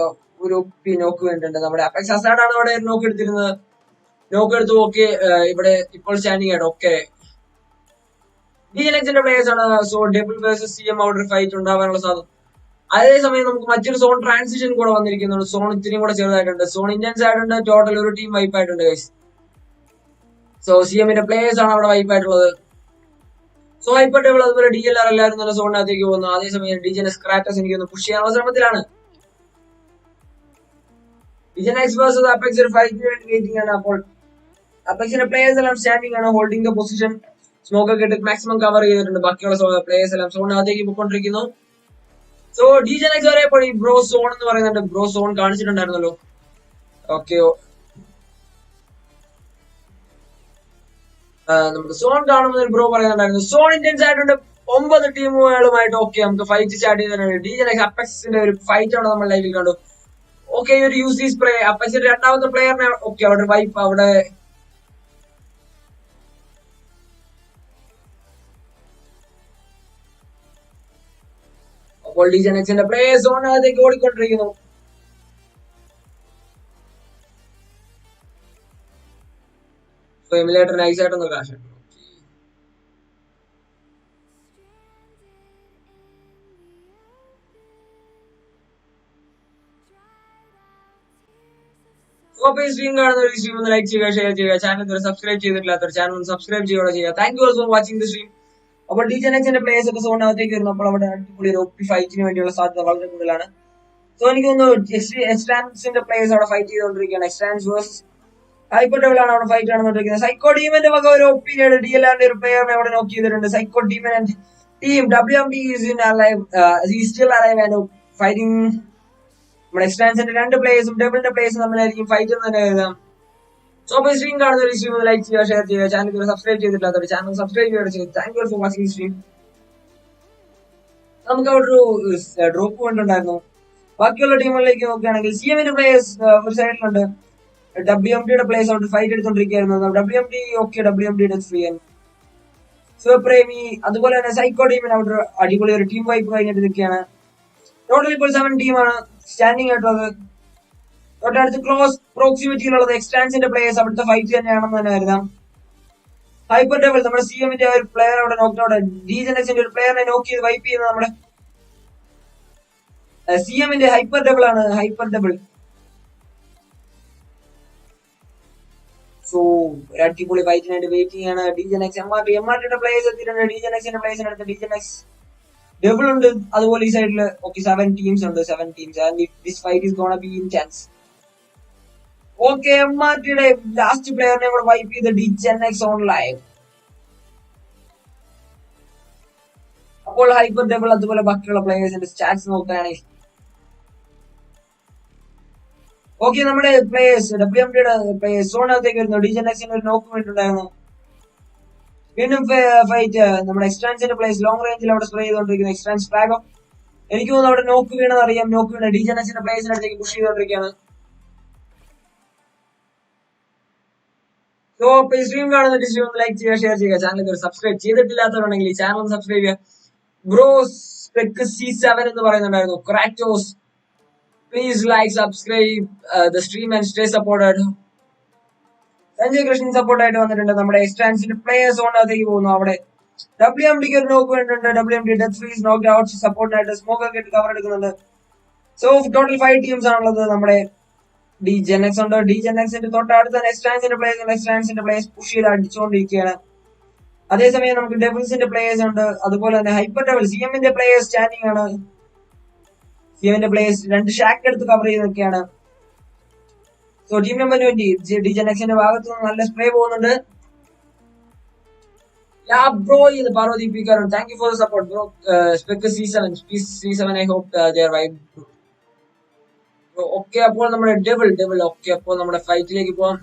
ഒരു OP നോക്ക് വേണ്ടിട്ടുണ്ട്. നമ്മുടെ അപ്പെക്സ് ഹസാർഡ് ആണ് അവിടെ നോക്ക് എടുത്തിരുന്നത്. നോക്ക് എടുത്തു. ഓക്കെ, ഇവിടെ ഇപ്പോൾ സ്റ്റാൻഡിങ് ആണ്. ഓക്കെ, DGenXന്റെ പ്ലേയേഴ്സ് ആണ്. സോ ഡബിൾ വേഴ്സസ് CM അവിടെ ഒരു ഫൈറ്റ് ഉണ്ടാവാനുള്ള സാധ്യത. അതേസമയം നമുക്ക് മറ്റൊരു സോൺ ട്രാൻസിഷൻ കൂടെ വന്നിരിക്കുന്നുണ്ട്. സോൺ ഇത്തിരി കൂടെ ചെറുതായിട്ടുണ്ട്. സോൺ ഇന്ത്യൻസ് ആയിട്ടുണ്ട്. ടോട്ടൽ ഒരു ടീം വൈപ്പ് ആയിട്ടുണ്ട് ഗൈസ്. സോ CMന്റെ പ്ലേയേഴ്സ് ആണ് അവിടെ വൈപ്പ് ആയിട്ടുള്ളത്. സോ ഹൈപ്പർ ടേബിൾ അതുപോലെ DLR എല്ലാവരും നല്ല സോണിനകത്തേക്ക് പോകുന്നു. അതേസമയം DGNX ക്രാറ്റസ് എനിക്ക് ഒന്ന് പുഷ് ചെയ്യാനുള്ള ശ്രമത്തിലാണ്. DGNX വേഴ്സസ് അപെക്സ് ഒരു ഫൈറ്റിന് വേണ്ടി വെയിറ്റിംഗ് ആണ്. അപ്പോൾ അപെക്സിന്റെ പ്ലേയേഴ്സ് എല്ലാം സ്റ്റാൻഡിംഗ് ആണ്, ഹോൾഡിംഗ് ദ പൊസിഷൻ. സ്മോക്ക് ഒക്കെ ഇട്ട് മാക്സിമം കവർ ചെയ്തിട്ടുണ്ട്. ബാക്കിയുള്ള പ്ലേയേഴ്സ് എല്ലാം സോണിനകത്തേക്ക് പോയിക്കൊണ്ടിരിക്കുന്നു. സോ DGNX വരെയപ്പോൾ ഈ ബ്രോ സോൺ എന്ന് പറയുന്നുണ്ട്. ബ്രോ സോൺ കാണിച്ചിട്ടുണ്ടായിരുന്നല്ലോ. ഓക്കെ, നമുക്ക് സോൺ കാണുമ്പോൾ ബ്രോ പറയുന്നുണ്ടായിരുന്നു. സോൺ ഇന്റൻസ് ആയിട്ടുണ്ട്. 9 ടീമുകളുമായിട്ട് ഓക്കെ നമുക്ക് ഫൈറ്റ് സ്റ്റാർട്ട് ചെയ്തിട്ടുണ്ട്. DGNX അപെക്സിന്റെ ഒരു ഫൈറ്റ് ആണ് നമ്മൾ ലൈവിൽ കണ്ടു. ഓക്കെ, ഒരു യൂസി സ്പ്രേ അപ്പച്ചിന്റെ രണ്ടാമത്തെ പ്ലെയറിനെ ഓക്കെ അവിടെ വൈപ്പ് അവിടെ അപ്പോൾ DGNXന്റെ പ്ലേയേഴ്സ് സോണിനകത്തേക്ക് ഓടിക്കൊണ്ടിരിക്കുന്നു. എമുലേറ്റർ നൈസ് ആയിട്ടൊന്ന് ക്രാഷ്. സ്ട്രീം കാണുന്ന ഒരു സ്ട്രീം ഒന്ന് ലൈക്ക് ചെയ്യുക, ഷെയർ ചെയ്യുക, ചാനൽ സബ്സ്ക്രൈബ് ചെയ്തിട്ടില്ലാത്ത ചാനൽ ഒന്ന് സബ്സ്ക്രൈബ് ചെയ്യുക. Thank you all for watching the stream. അപ്പോൾ DGNXന്റെ പ്ലേയേഴ്സ് ഒക്കെ സോണിനകത്തേക്ക് വരുന്നു. അപ്പോൾ അവിടെ അടിപൊളി ഒരു ഒപ്പി ഫൈറ്റിന് വേണ്ടിയുള്ള സാധ്യത വളരെ കൂടുതലാണ്. സോ എനിക്ക് തോന്നുന്നു എക്സ്ട്രാൻസിന്റെ പ്ലേയേഴ്സ് അവിടെ ഫൈറ്റ് ചെയ്തുകൊണ്ടിരിക്കുകയാണ്. എക്സ്ട്രാൻസ് വേഴ്സസ് ഹൈപ്പർ ഡബിൾ ആണ് അവിടെ ഫൈറ്റ് നടന്നുകൊണ്ടിരിക്കുന്നത്. സൈക്കോ ഡീമന്റെ വക ഒരു ഒപ്പീനിയൻ DLRന്റെ ഒരു പ്ലെയറിനെ അവിടെ നോക്ക് ചെയ്തിട്ടുണ്ട്. Psycho demon and team WMD is in alive, is still alive and fighting. നമ്മുടെ എക്സ്ട്രാൻസിന്റെ രണ്ട് പ്ലേയേഴ്സും ഡബിളിന്റെ പ്ലേയേഴ്സും തമ്മിലായിരിക്കും ഫൈറ്റ് എന്ന് തന്നെ കരുതാം. സോ അപ്പോൾ സ്ട്രീം കാണുന്ന ഒരു സ്ട്രീം ഒന്ന് ലൈക്ക് ചെയ്യുക, ഷെയർ ചെയ്യുക, ചാനൽ സബ്സ്ക്രൈബ് ചെയ്തിട്ടില്ലാത്ത ചാനൽ സബ്സ്ക്രൈബ് ചെയ്യുക. Thank you for watching stream. നമുക്ക് അവിടെ ഒരു ഡ്രോപ്പ് പോയിന്റ് ഉണ്ടായിരുന്നു. ബാക്കിയുള്ള ടീമുകളിലേക്ക് നോക്കുകയാണെങ്കിൽ CMന്റെ പ്ലേയേഴ്സ് ഒരു സൈഡിലുണ്ട്. WMDയുടെ പ്ലേയേഴ്സ് അവിടെ ഫൈറ്റ് എടുത്തോണ്ടിരിക്കുകയായിരുന്നു. WMD okay, WMD free and Shivapremi അതുപോലെ തന്നെ സൈക്കോ ടീമിന് അവിടെ അടിപൊളി ഒരു ടീം വൈപ്പ് കഴിഞ്ഞിട്ട് നിൽക്കുകയാണ്. ടോട്ടൽ ഇപ്പോൾ 7 ടീമാണ് സ്റ്റാൻഡിംഗ് ആയിട്ടുള്ളത്. തൊട്ടടുത്ത് ക്ലോസ് പ്രോക്സിമിറ്റിയിലുള്ളത് എക്സ്ട്രാൻസിന്റെ പ്ലേയേഴ്സ് അവിടുത്തെ ഫൈറ്റ് തന്നെയാണെന്ന് തന്നെ കരുതാം. ഹൈപ്പർ ഡബിൾ നമ്മുടെ CMന്റെ ഒരു പ്ലെയർ അവിടെ നോക്ക് ഔട്ട്, DGNXന്റെ ഒരു പ്ലെയറിനെ നോക്ക് ചെയ്ത് വൈപ്പ് ചെയ്യുന്നത് നമ്മുടെ CMന്റെ ഹൈപ്പർ ഡബിൾ ആണ്. ഹൈപ്പർ ഡബിൾ സോ ഒരു അടിപൊളി ഫൈറ്റിന് വേണ്ടി വെയിറ്റിംഗ് ആണ്. DGNX MRTയുടെ പ്ലേയേഴ്സ് എത്തിയിട്ടുണ്ട്. DGNXന്റെ പ്ലേയേഴ്സിന് അടുത്ത് DGNX ഡബിൾ ഉണ്ട്. അതുപോലെ ഈ സൈഡില് ഓക്കെ 7 ടീംസ് ഉണ്ട്. 7 teams and this fight is gonna be intense. Okay, MRTയുടെ ലാസ്റ്റ് പ്ലെയറിനെ കൂടെ വൈപ്പ് ചെയ്ത് DGNX ഓൺ ലൈവ്. അപ്പോൾ ഹൈപ്പർ ഡബിൾ അതുപോലെ ബാക്കിയുള്ള പ്ലേയേഴ്സിന്റെ സ്റ്റാറ്റ്സ് നോക്കുകയാണെങ്കിൽ ഓക്കെ നമ്മുടെ പ്ലേയേഴ്സ് WMDയുടെ പ്ലേയേഴ്സ് സോണിനകത്തേക്ക് വരുന്നു. DGNXന്റെ ഒരു നോക്ക് വേണ്ടിയിട്ടുണ്ടായിരുന്നു. വീണ്ടും ഫൈറ്റ് നമ്മുടെ എക്സ്ട്രാൻസിന്റെ പ്ലേയേഴ്സ് ലോങ് റേഞ്ചിൽ അവിടെ സ്പ്രേ ചെയ്തുകൊണ്ടിരിക്കുന്നു. എക്സ്ട്രാൻസ് ഫ്ലാഗോ എനിക്ക് തോന്നുന്നു അവിടെ നോക്ക് വീണെന്ന് അറിയാം. നോക്ക് വീണ DGNXന്റെ പ്ലേയേഴ്സിന്റെ അടുത്തേക്ക് പുഷ് ചെയ്തുകൊണ്ടിരിക്കുകയാണ്. സോ സ്ട്രീം കാണുന്ന സ്ട്രീം ഒന്ന് ലൈക്ക് ചെയ്യുക, ഷെയർ ചെയ്യുക, ചാനൽ സബ്സ്ക്രൈബ് ചെയ്തിട്ടില്ലാത്തവരുണ്ടെങ്കിൽ ഈ ചാനൽ ഒന്ന് സബ്സ്ക്രൈബ് ചെയ്യുക. ബ്രോ സ്പെക്ക് C7 എന്ന് പറയുന്നുണ്ടായിരുന്നു. Kratos please like, subscribe the stream and stay supported. Sanjay Krishnan support ആയിട്ട് വന്നിട്ടുണ്ട്. നമ്മുടെ എക്സ്ട്രാൻസിന്റെ പ്ലേയേഴ്സ് സോണിനകത്തേക്ക് പോകുന്നു. അവിടെ WMDക്ക് ഒരു നോക്ക് വേണ്ടിട്ടുണ്ട്. WMD death freeze knock out സപ്പോർട്ടായിട്ട് സ്മോക്ക് ഒക്കെ ഇട്ട് കവർ എടുക്കുന്നുണ്ട്. സോ ടോട്ടൽ 5 ടീംസ് ആണുള്ളത്. നമ്മുടെ DGNX ഉണ്ട്. DGNXന്റെ തൊട്ടടുത്ത് തന്നെ എക്സ്ട്രാൻസിന്റെ പ്ലേയേഴ്സ് പുഷ് ചെയ്ത് അടിച്ചുകൊണ്ടിരിക്കുകയാണ്. അതേസമയം നമുക്ക് ഡെവിൾസിന്റെ പ്ലേയേഴ്സ് ഉണ്ട്. അതുപോലെ തന്നെ ഹൈപ്പർ ഡബിൾ CMന്റെ പ്ലേയേഴ്സ് സ്റ്റാൻഡിംഗ് ആണ്. CMന്റെ പ്ലേയേഴ്സ് 2 ഷാക്ക് എടുത്ത് കവർ ചെയ്ത് നിൽക്കുകയാണ്. സോ ടീം നമ്പർ 20 DGNXന്റെ ഭാഗത്ത് നിന്ന് നല്ല സ്പ്രേ പോകുന്നുണ്ട്. ബ്രോ ഇത് പാർവതി പീക്കാറുണ്ട്. Thank you for the support bro. Spec C7 I hope they are vibe. Okay, അപ്പോൾ നമ്മുടെ ഡബിൾ ഓക്കെ, അപ്പോൾ നമ്മുടെ ഫൈറ്റിലേക്ക് പോവാം.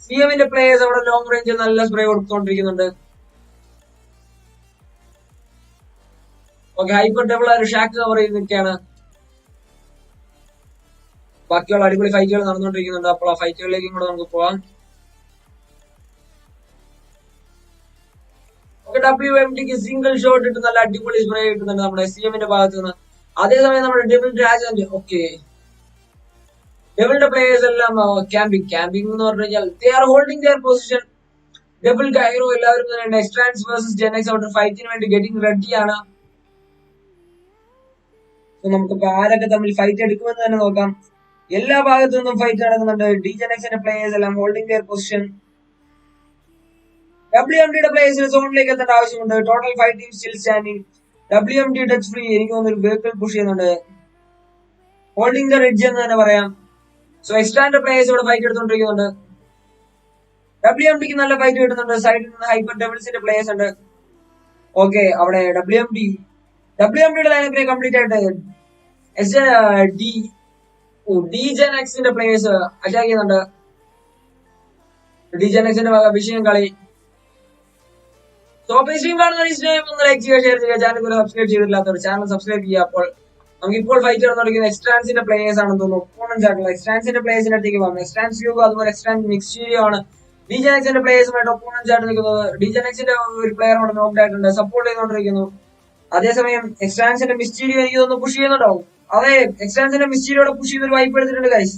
CMന്റെ പ്ലേയേഴ്സ് അവിടെ ലോങ് റേഞ്ചിൽ നല്ല സ്പ്രേ കൊടുത്തുകൊണ്ടിരിക്കുന്നുണ്ട്. ഓക്കെ, ഹൈപ്പർ ഡബിൾ ഒരു ഷാക്ക് കവർ ചെയ്ത് നിൽക്കുകയാണ്. ബാക്കിയുള്ള അടിപൊളി ഫൈറ്റുകൾ നടന്നുകൊണ്ടിരിക്കുന്നുണ്ട്. അപ്പോൾ ആ ഫൈറ്റുകളിലേക്കും കൂടെ നമുക്ക് പോവാം. ഓക്കെ, WMDക്ക് സിംഗിൾ ഷോട്ട് ഇട്ട് നല്ല അടിപൊളി സ്പ്രേ കിട്ടുന്നുണ്ട് നമ്മുടെ CMന്റെ ഭാഗത്ത് നിന്ന്. അതേസമയം നമ്മുടെ ഡബിൾ രാജാന്റെ ഓക്കെ ഡബിളിന്റെ പ്ലേയേഴ്സ് എല്ലാം ക്യാമ്പിംഗ് എന്ന് പറഞ്ഞു കഴിഞ്ഞാൽ they are holding their position. Double കൈറോ എല്ലാവരും തന്നെ എക്സ്ട്രാൻസ് വേഴ്സസ് GNX ഔട്ട് ഫൈറ്റിന് വേണ്ടി ഗെറ്റിംഗ് റെഡിയാണ്. നമുക്ക് ആരൊക്കെ തമ്മിൽ ഫൈറ്റ് എടുക്കുമെന്ന് തന്നെ നോക്കാം. എല്ലാ ഭാഗത്തു നിന്നും ഫൈറ്റ് നടക്കുന്നുണ്ട്. DGenXന്റെ പ്ലേയേഴ്സ് എല്ലാം ഹോൾഡിംഗ് ദെയർ പൊസിഷൻ. WMDയുടെ പ്ലേയേഴ്സിന് സോണിലേക്ക് എത്തേണ്ട ആവശ്യമുണ്ട്. Total 5 team still standing. WMD touch free. എനിക്ക് തോന്നുന്നു ഒരു വെഹിക്കിൾ പുഷ് ചെയ്യുന്നുണ്ട്. ഹോൾഡിംഗ് ദ റിഡ്ജ് എന്ന് തന്നെ പറയാം. സോ എക്സ്ട്രാന്റെ പ്ലേയേഴ്സ് ഇവിടെ ഫൈറ്റ് എടുത്തുകൊണ്ടിരിക്കുന്നുണ്ട്. WMDക്ക് നല്ല ഫൈറ്റ് കിട്ടുന്നുണ്ട്. സൈഡിൽ നിന്ന് ഹൈപ്പർ ഡെവിൾസിന്റെ പ്ലേയേഴ്സ് ഉണ്ട്. ഓക്കെ, അവിടെ WMDയുടെ ലൈനപ്പിനെ കംപ്ലീറ്റ് ആയിട്ട് DGenXന്റെ പ്ലേയേഴ്സ് അറ്റാക്ക് ചെയ്യുന്നുണ്ട്. DGenXന്റെ വിഷയം കളി. സോ സ്ട്രീം കാണുന്ന ഒന്ന് ലൈക്ക് ചെയ്യുക, ഷെയർ ചെയ്യുക. ചാനൽ സബ്സ്ക്രൈബ് ചെയ്തിട്ടില്ലാത്തവർ ചാനൽ സബ്സ്ക്രൈബ് ചെയ്യുക. അപ്പോൾ നമുക്ക് ഇപ്പോൾ ഫൈറ്റ് നടന്നിരിക്കുന്ന എക്സ്ട്രാൻസിന്റെ പ്ലേയേഴ്സ് ആണെന്ന് തോന്നുന്നു. ഒപ്പോണൻസ് ആയിട്ടുള്ള എക്സ്ട്രാൻസിന്റെ പ്ലേയേഴ്സിന്റെ അടുത്തേക്ക് വന്നു. എക്സ്ട്രാൻസ് യൂഗോ അതുപോലെ എക്സ്ട്രാൻസ് മിക്സ്റ്റീരിയോ ആണ് DGenXന്റെ പ്ലേയേഴ്സുമായിട്ട് ഒപ്പോണൻസ് ആയിട്ട് നിൽക്കുന്നത്. DGenXന്റെ ഒരു പ്ലെയർ അവിടെ നോക്ക് ആയിട്ടുണ്ട്, സപ്പോർട്ട് ചെയ്തുകൊണ്ടിരിക്കുന്നു. അതേസമയം എക്സ്ട്രാൻസിന്റെ മിസ്റ്റീരിയോ എനിക്ക് തോന്നുന്നു പുഷ് ചെയ്യുന്നുണ്ടാവും. അതെ, എക്സ്ട്രാൻസിന്റെ മിസ്റ്റീരിയോടെ പുഷ് ചെയ്ത് ഒരു വൈപ്പ് എടുത്തിട്ടുണ്ട് ഗൈസ്.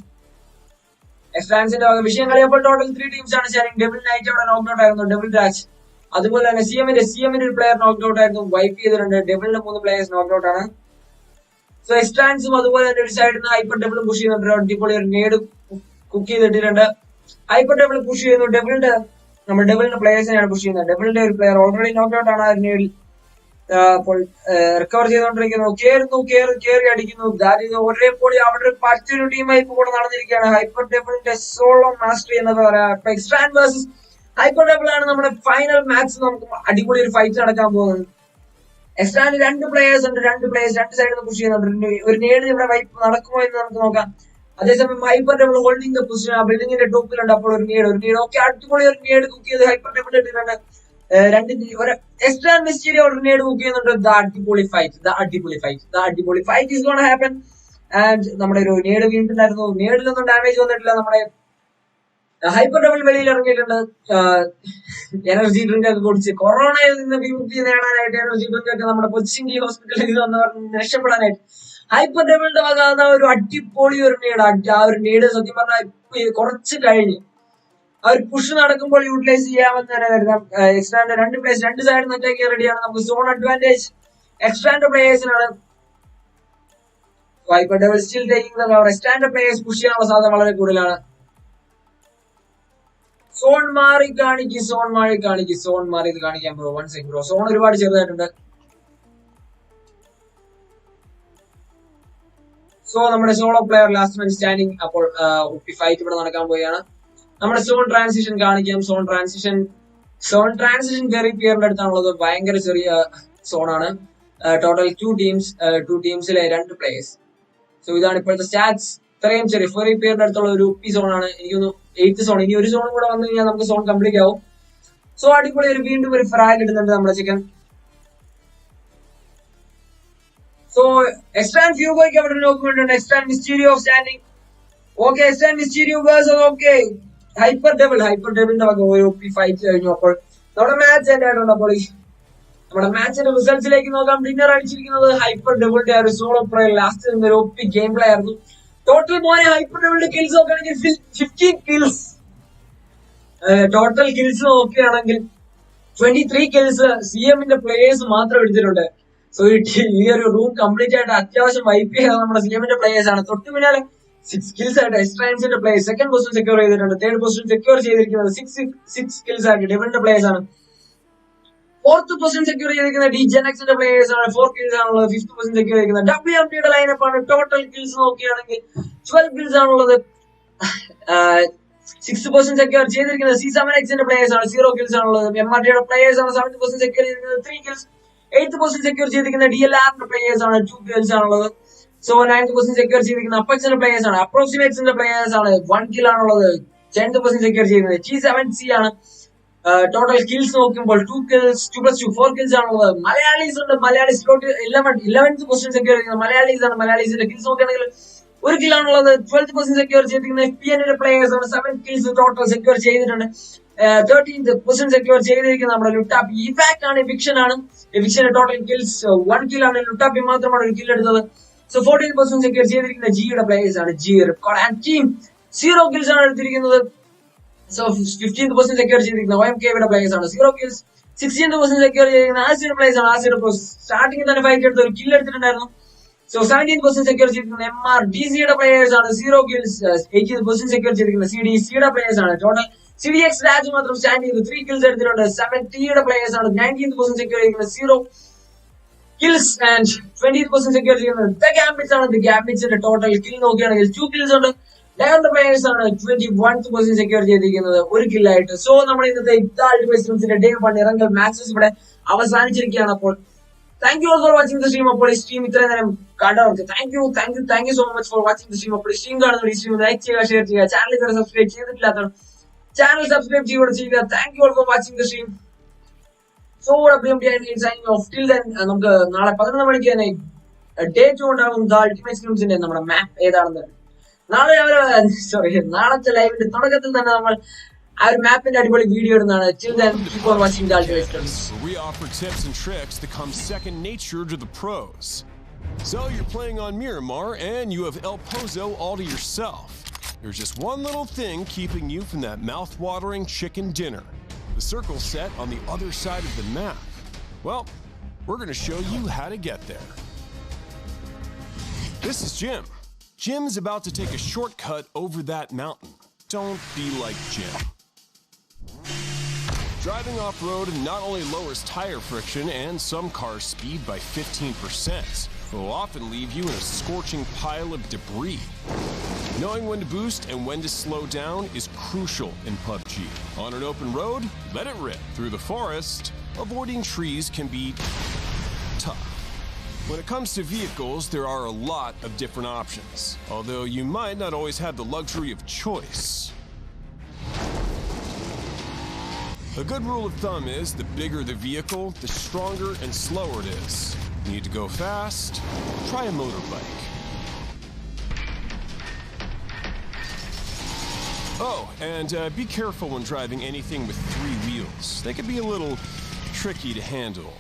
എക്സ്ട്രാൻസിന്റെ വിഷയം കളിയപ്പോൾ ടോട്ടൽ 3 ടീംസ് ആണ് ഷെയറിംഗ്. ഡബിൾ നൈറ്റ് അവിടെ നോക്ക് ഔട്ട് ആയിരുന്നു, ഡബിൾ രാജ്. അതുപോലെ തന്നെ സിഎമ്മിന്റെ ഒരു പ്ലെയർ നോക്ക് ഔട്ട് ആയിരുന്നു, വൈപ്പ് ചെയ്തിട്ടുണ്ട്. ഡബിളിന്റെ 3 പ്ലേയേഴ്സ് നോക്ക് ഔട്ട് ആണ്. സോ എക്സ്ട്രാൻസും അതുപോലെ തന്നെ ഒരു സൈഡിൽ നിന്ന് ഹൈപ്പർ ഡബിളും പുഷ് ചെയ്യുന്നുണ്ട്. അടിപൊളി ഒരു നേട് കുക്ക് ചെയ്തിട്ടിട്ടുണ്ട്. ഹൈപ്പർ ഡബിൾ പുഷ് ചെയ്യുന്നു. ഡബിളിന്റെ പ്ലേയേഴ്സിനെയാണ് പുഷ് ചെയ്യുന്നത്. ഡബിളിന്റെ ഒരു പ്ലെയർ ഓൾറെഡി നോക്ക് ഔട്ട് ആണ്. ആ നേടിൽ അപ്പോൾ റിക്കവർ ചെയ്തുകൊണ്ടിരിക്കുന്നു. കേറി അടിക്കുന്നു. ഒരേപോലെ അവിടെ മറ്റൊരു ടീമായി കൂടെ നടന്നിരിക്കുകയാണ്. ഹൈപ്പർ ഡബിളിന്റെ സോളോ മാസ്റ്ററി എന്ന് പറയാം. എക്സ്ട്രാൻ വേഴ്സസ് ഹൈപ്പർ ഡബിൾ ആണ് നമ്മുടെ ഫൈനൽ മാച്ച്. നമുക്ക് അടിപൊളി ഒരു ഫൈറ്റ് നടക്കാൻ പോകുന്നത്. എക്സ്ട്രാന് 2 പ്ലേയേഴ്സ് ഉണ്ട്. 2 പ്ലേയേഴ്സ് 2 സൈഡിൽ നിന്ന് പുഷ് ചെയ്യുന്നുണ്ട്. ഒരു നേട് ഇവിടെ വൈപ്പ് നടക്കുമോ എന്ന് നമുക്ക് നോക്കാം. അതേസമയം hyper double holding the position. ആ ബിൽഡിംഗിന്റെ ടോപ്പിലുണ്ട്. അപ്പോൾ ഒരു നേട് ഓക്കെ, അടിപൊളി ഒരു നേട് കുക്ക് ചെയ്ത് ഹൈപ്പർ ഡബിൾ ഇട്ടിട്ടുണ്ട്. എക്സ്ട്രാ മിസ്റ്റീരിയോ ഒരു നേട് കുക്ക് ചെയ്യുന്നുണ്ട്. അടിപൊളി fight is gonna happen. And നമ്മുടെ ഒരു നേട് വീണിട്ടുണ്ടായിരുന്നു. നേടിലൊന്നും ഡാമേജ് വന്നിട്ടില്ല. നമ്മുടെ ഹൈപ്പർ ഡബിൾ വെളിയിൽ ഇറങ്ങിയിട്ടുണ്ട്. എനർജി ഡ്രിങ്ക് ഒക്കെ കുടിച്ച് കൊറോണയിൽ നിന്ന് വിമുക്തി നേടാനായിട്ട് എനർജി ഡ്രിങ്ക് ഒക്കെ നമ്മുടെ കൊച്ചിങ്കി ഹോസ്പിറ്റലിൽ വന്നവർ രക്ഷപ്പെടാനായിട്ട് ഹൈപ്പർ ഡബിളിന്റെ വക ഒരു അടിപൊളി ഒരു നേട്. ആ ഒരു നേട് സത്യം പറഞ്ഞാൽ കുറച്ച് കഴിഞ്ഞ് ആ ഒരു പുഷ് നടക്കുമ്പോൾ യൂട്ടിലൈസ് ചെയ്യാമെന്ന് തന്നെ കരുതാം. എക്സ്ട്രാന്റെ 2 പ്ലേയേഴ്സ് 2 സൈഡിൽ നിന്ന് അറ്റാക്ക് റെഡിയാണ്. നമുക്ക് സോൺ അഡ്വാൻറ്റേജ് എക്സ്ട്രാന്റെ പ്ലേയേഴ്സിനാണ്. Hyper double still taking the cover. എക്സ്ട്രാന്റെ പ്ലേയേഴ്സ് പുഷ് ചെയ്യാനുള്ള സാധ്യത വളരെ കൂടുതലാണ്. സോൺ മാറി ഇത് കാണിക്കാൻ ബ്രോ. 1 second bro. സോൺ ഒരുപാട് ചെറുതായിട്ടുണ്ട്. സോ നമ്മുടെ solo player last man standing. അപ്പോൾ ഫൈറ്റ് ഇവിടെ നടക്കാൻ പോവുകയാണ്. നമ്മുടെ സോൺ ട്രാൻസിഷൻ കാണിക്കാം. സോൺ ട്രാൻസിഷൻ കെറി പിയറിന്റെ അടുത്താണുള്ളത്. ഭയങ്കര ചെറിയ സോണാണ്. ടോട്ടൽ 2 ടീംസിലെ 2 പ്ലേയേഴ്സ്. സോ ഇതാണ് ഇപ്പോഴത്തെ സ്റ്റാറ്റ്സ്. ഇത്രയും ചെറിയ ഫെറി പിയറിന്റെ അടുത്തുള്ള ഒരു സോണാണ്. എനിക്കൊന്ന് 8th സോൺ. ഇനി ഒരു സോണും കൂടെ വന്നു കഴിഞ്ഞാൽ നമുക്ക് സോൺ കംപ്ലീറ്റ് ആവും. സോ അടിപൊളി വീണ്ടും ഒരു ഫ്രാഗ് ഇടുന്നുണ്ട് നമ്മുടെ ചിക്കൻ. സോ എക്സ്ട്രാൻ ഫ്യൂഗോയ്ക്ക് അവിടെ നോക്കുന്നുണ്ട്. എക്സ്ട്രാൻ മിസ്റ്റീരിയോ സ്റ്റാൻഡിംഗ്. ഓക്കെ, എക്സ്ട്രാൻ മിസ്റ്റീരിയോ വേഴ്സസ് ഓക്കെ ഹൈപ്പർ ഡബിളിന്റെ വക ഒരു ഫൈറ്റ് കഴിഞ്ഞു. അപ്പോൾ നമ്മുടെ മാച്ച് എൻഡ് ആയിട്ടുണ്ട്. അപ്പോൾ നമ്മുടെ മാച്ചിന്റെ റിസൾട്ട്സിലേക്ക് നോക്കാം. ഡിന്നർ അടിച്ചിരിക്കുന്നത് ഹൈപ്പർ ഡബിളിന്റെ ഒരു സോളോ പ്ലെയർ ലാസ്റ്റ് ഒരു ഗെയിം പ്ലേ ആയിരുന്നു. ടോട്ടൽ മോനെ ഹൈപ്പർ ഡബിളിന്റെ കിൽസ് നോക്കുകയാണെങ്കിൽ 15 കിൽസ്. ടോട്ടൽ കിൽസ് നോക്കുകയാണെങ്കിൽ 23 കിൽസ് സിഎമ്മിന്റെ പ്ലേയേഴ്സ് മാത്രം എടുത്തിട്ടുണ്ട്. സോ ഈ ഒരു റൂം കംപ്ലീറ്റ് ആയിട്ട് അത്യാവശ്യം വൈപ്പ് ചെയ്യാൻ നമ്മുടെ സിഎമ്മിന്റെ പ്ലേയേഴ്സ് ആണ്. തൊട്ട് പിന്നാലെ 6 കിൽസ് ആയിട്ട് എക്സ്ട്രാൻസിന്റെ പ്ലേയേഴ്സ് സെക്കൻഡ് പൊസിഷൻ സെക്യൂർ ചെയ്തിട്ടുണ്ട്. തേർഡ് പൊസിഷൻ സെക്യൂർ ചെയ്തിരിക്കുന്നത് 6 കിൽസ് ആയിട്ട് ഡെവിളിന്റെ പ്ലേയേഴ്സ് ആണ്. 4th പൊസിഷൻ സെക്യൂർ ചെയ്തിരിക്കുന്ന DGenXന്റെ പ്ലേയേഴ്സ് ആണ്. 4 കിൽസ് ആണുള്ളത്. 5th പൊസിഷൻ സെക്യൂർ ചെയ്തിരിക്കുന്നത് WMDയുടെ ലൈനപ്പ് ആണ്. ടോട്ടൽ കിൽസ് നോക്കുകയാണെങ്കിൽ 12 കിൽസ് ആണുള്ളത്. 6th പൊസിഷൻ സെക്യൂർ ചെയ്തിരിക്കുന്നത് C7Xന്റെ പ്ലേയേഴ്സ് ആണ്. 0 കിൽസ് ആണുള്ളത്. MRDയുടെ പ്ലേയേഴ്സ് ആണ്. 7th പൊസിഷൻ സെക്യൂർ ചെയ്തിരിക്കുന്നത് 3 കിൽസ്. 8th പൊസിഷൻ സെക്യൂർ ചെയ്തിരിക്കുന്ന DLRന്റെ പ്ലേയേഴ്സ് ആണ്. 2 കിൽസ് ആണുള്ളത്. സോ 9th പൊസിഷൻ സെക്യൂർ ചെയ്തിരിക്കുന്ന അപ്പക്സിന്റെ പ്ലേയേഴ്സ് ആണ്. അപ്രോക്സിമേറ്റ്സിന്റെ പ്ലേയേഴ്സ് ആണ്. 1 കിൽ ആണുള്ളത്. 10th പൊസിഷൻ സെക്യൂർ ചെയ്യുന്നത് G7C ആണ്. ടോട്ടൽ കിൽസ് നോക്കുമ്പോൾ 2 kills 2 + 2 4 കിൽസ് ആണുള്ളത്. മലയാളീസ് ഉണ്ട്. മലയാളീസ് 11th പൊസിഷൻ സെക്യൂർ ചെയ്യുന്നത് മലയാളീസ് ആണ്. മലയാളീസിന്റെ കിൽസ് നോക്കുകയാണെങ്കിൽ 1 കിൽ ആണുള്ളത്. 12th പൊസിഷൻ സെക്യൂർ ചെയ്തിരിക്കുന്ന FPNന്റെ പ്ലേയേഴ്സ് ആണ്. 7 കിൽസ് ടോട്ടൽ സെക്യൂർ ചെയ്തിട്ടുണ്ട്. 13th പൊസിഷൻ സെക്യൂർ ചെയ്തിരിക്കുന്ന നമ്മുടെ ലുട്ടാപ്പി ഇഫാക്ട് ആണ്. എവിക്ഷൻ ആണ്. എവിക്ഷന്റെ ടോട്ടൽ കിൽസ് 1 കിൽ ആണ്. ലുട്ടാപ്പി മാത്രമാണ് ഒരു കിൽ എടുത്തത്. സോ 14th പൊസിഷൻ സെക്യൂർ ചെയ്തിരിക്കുന്ന ജിയുടെ പ്ലേയേഴ്സ് ആണ്. G record and team 0 kills ആണ് എടുത്തിരിക്കുന്നത്. സോ 15th പൊസിഷൻ സെക്യൂർ ചെയ്തിരിക്കുന്ന OMKയുടെ പ്ലേയേഴ്സ് ആണ്. 0 കിൽസ്. 16th പൊസിഷൻ സെക്യൂർ ചെയ്തിരിക്കുന്ന ആസിഡ് പ്ലേയേഴ്സ് ആണ്. ആസിഡ് സ്റ്റാർട്ടിംഗ് തന്നെ ഫൈറ്റ് എടുത്ത് ഒരു കിൽ എടുത്തിട്ടുണ്ടായിരുന്നു. So 17% secure ചെയ്തിരിക്കുന്ന MRDCയുടെ പ്ലേയേഴ്സ് ആണ്. 0 kills. 18% secure ചെയ്തിരിക്കുന്ന CDCയുടെ പ്ലേയേഴ്സ് ആണ്. ടോട്ടൽ CDX രാജ് മാത്രം സ്റ്റാൻഡ് ചെയ്ത് 3 kills എടുത്തിട്ടുണ്ട്. 70യുടെ പ്ലേയേഴ്സ് ആണ്. 19% secure ചെയ്തിരിക്കുന്ന 0 kills and 20% secure ചെയ്യുന്നത് The Gambits ആണ്. The Gambitsന്റെ ടോട്ടൽ കിൽ നോക്കുകയാണെങ്കിൽ 2 kills ഉണ്ട്. 11 പ്ലേയേഴ്സ് ആണ് 21% secure ചെയ്തിരിക്കുന്നത് 1 kill ആയിട്ട്. സോ നമ്മുടെ ഇന്നത്തെ സ്ക്രിംസിന്റെ ഡേ 1 ഇറങ്ങൽ മാച്ചസ് ഇവിടെ അവസാനിച്ചിരിക്കുകയാണ്. അപ്പോൾ thank you all for watching the stream. അപ്പോൾ ഈ സ്ട്രീം ഇത്രയും നേരം കണ്ടവർക്ക് thank you so much for watching the stream. അപ്പോൾ ഈ സ്ട്രീം കാണുന്ന ഈ സ്ട്രീം ലൈക്ക് ചെയ്യുക, ഷെയർ ചെയ്യുക, ചാനൽ ഇതുവരെ സബ്സ്ക്രൈബ് ചെയ്തിട്ടില്ലാത്തവർ ചാനൽ സബ്സ്ക്രൈബ് ചെയ്യുക. Thank you all for watching the stream. So what up signing off till then. നമുക്ക് നാളെ 11 മണിക്ക് തന്നെ ഡേ 2 ഉണ്ടാകും. അൾട്ടിമേറ്റ് സ്ക്രിംസിന്റെ നമ്മുടെ മാപ്പ് ഏതാണെന്ന് നാളത്തെ ലൈവിന്റെ തുടക്കത്തിൽ തന്നെ നമ്മൾ ആ ഒരു മാപ്പിന്റെ അടിപൊളി വീഡിയോ ഇടുന്നതാണ്. Till then, keep on watching the Ultimate Scrims. We offer tips and tricks that come second nature to the pros. So you're playing on Miramar and you have El Pozo all to yourself. There's just one little thing keeping you from that mouth-watering chicken dinner. The circle set on the other side of the map. Well, we're going to show you how to get there. This is Jim. Jim's about to take a shortcut over that mountain. Don't be like Jim. Driving off-road not only lowers tire friction and some cars' speed by 15%, but will often leave you in a scorching pile of debris. Knowing when to boost and when to slow down is crucial in PUBG. On an open road, let it rip. Through the forest, avoiding trees can be tough. When it comes to vehicles, there are a lot of different options, although you might not always have the luxury of choice. A good rule of thumb is the bigger the vehicle, the stronger and slower it is. Need to go fast? Try a motorbike. Oh, and be careful when driving anything with 3 wheels. They can be a little tricky to handle.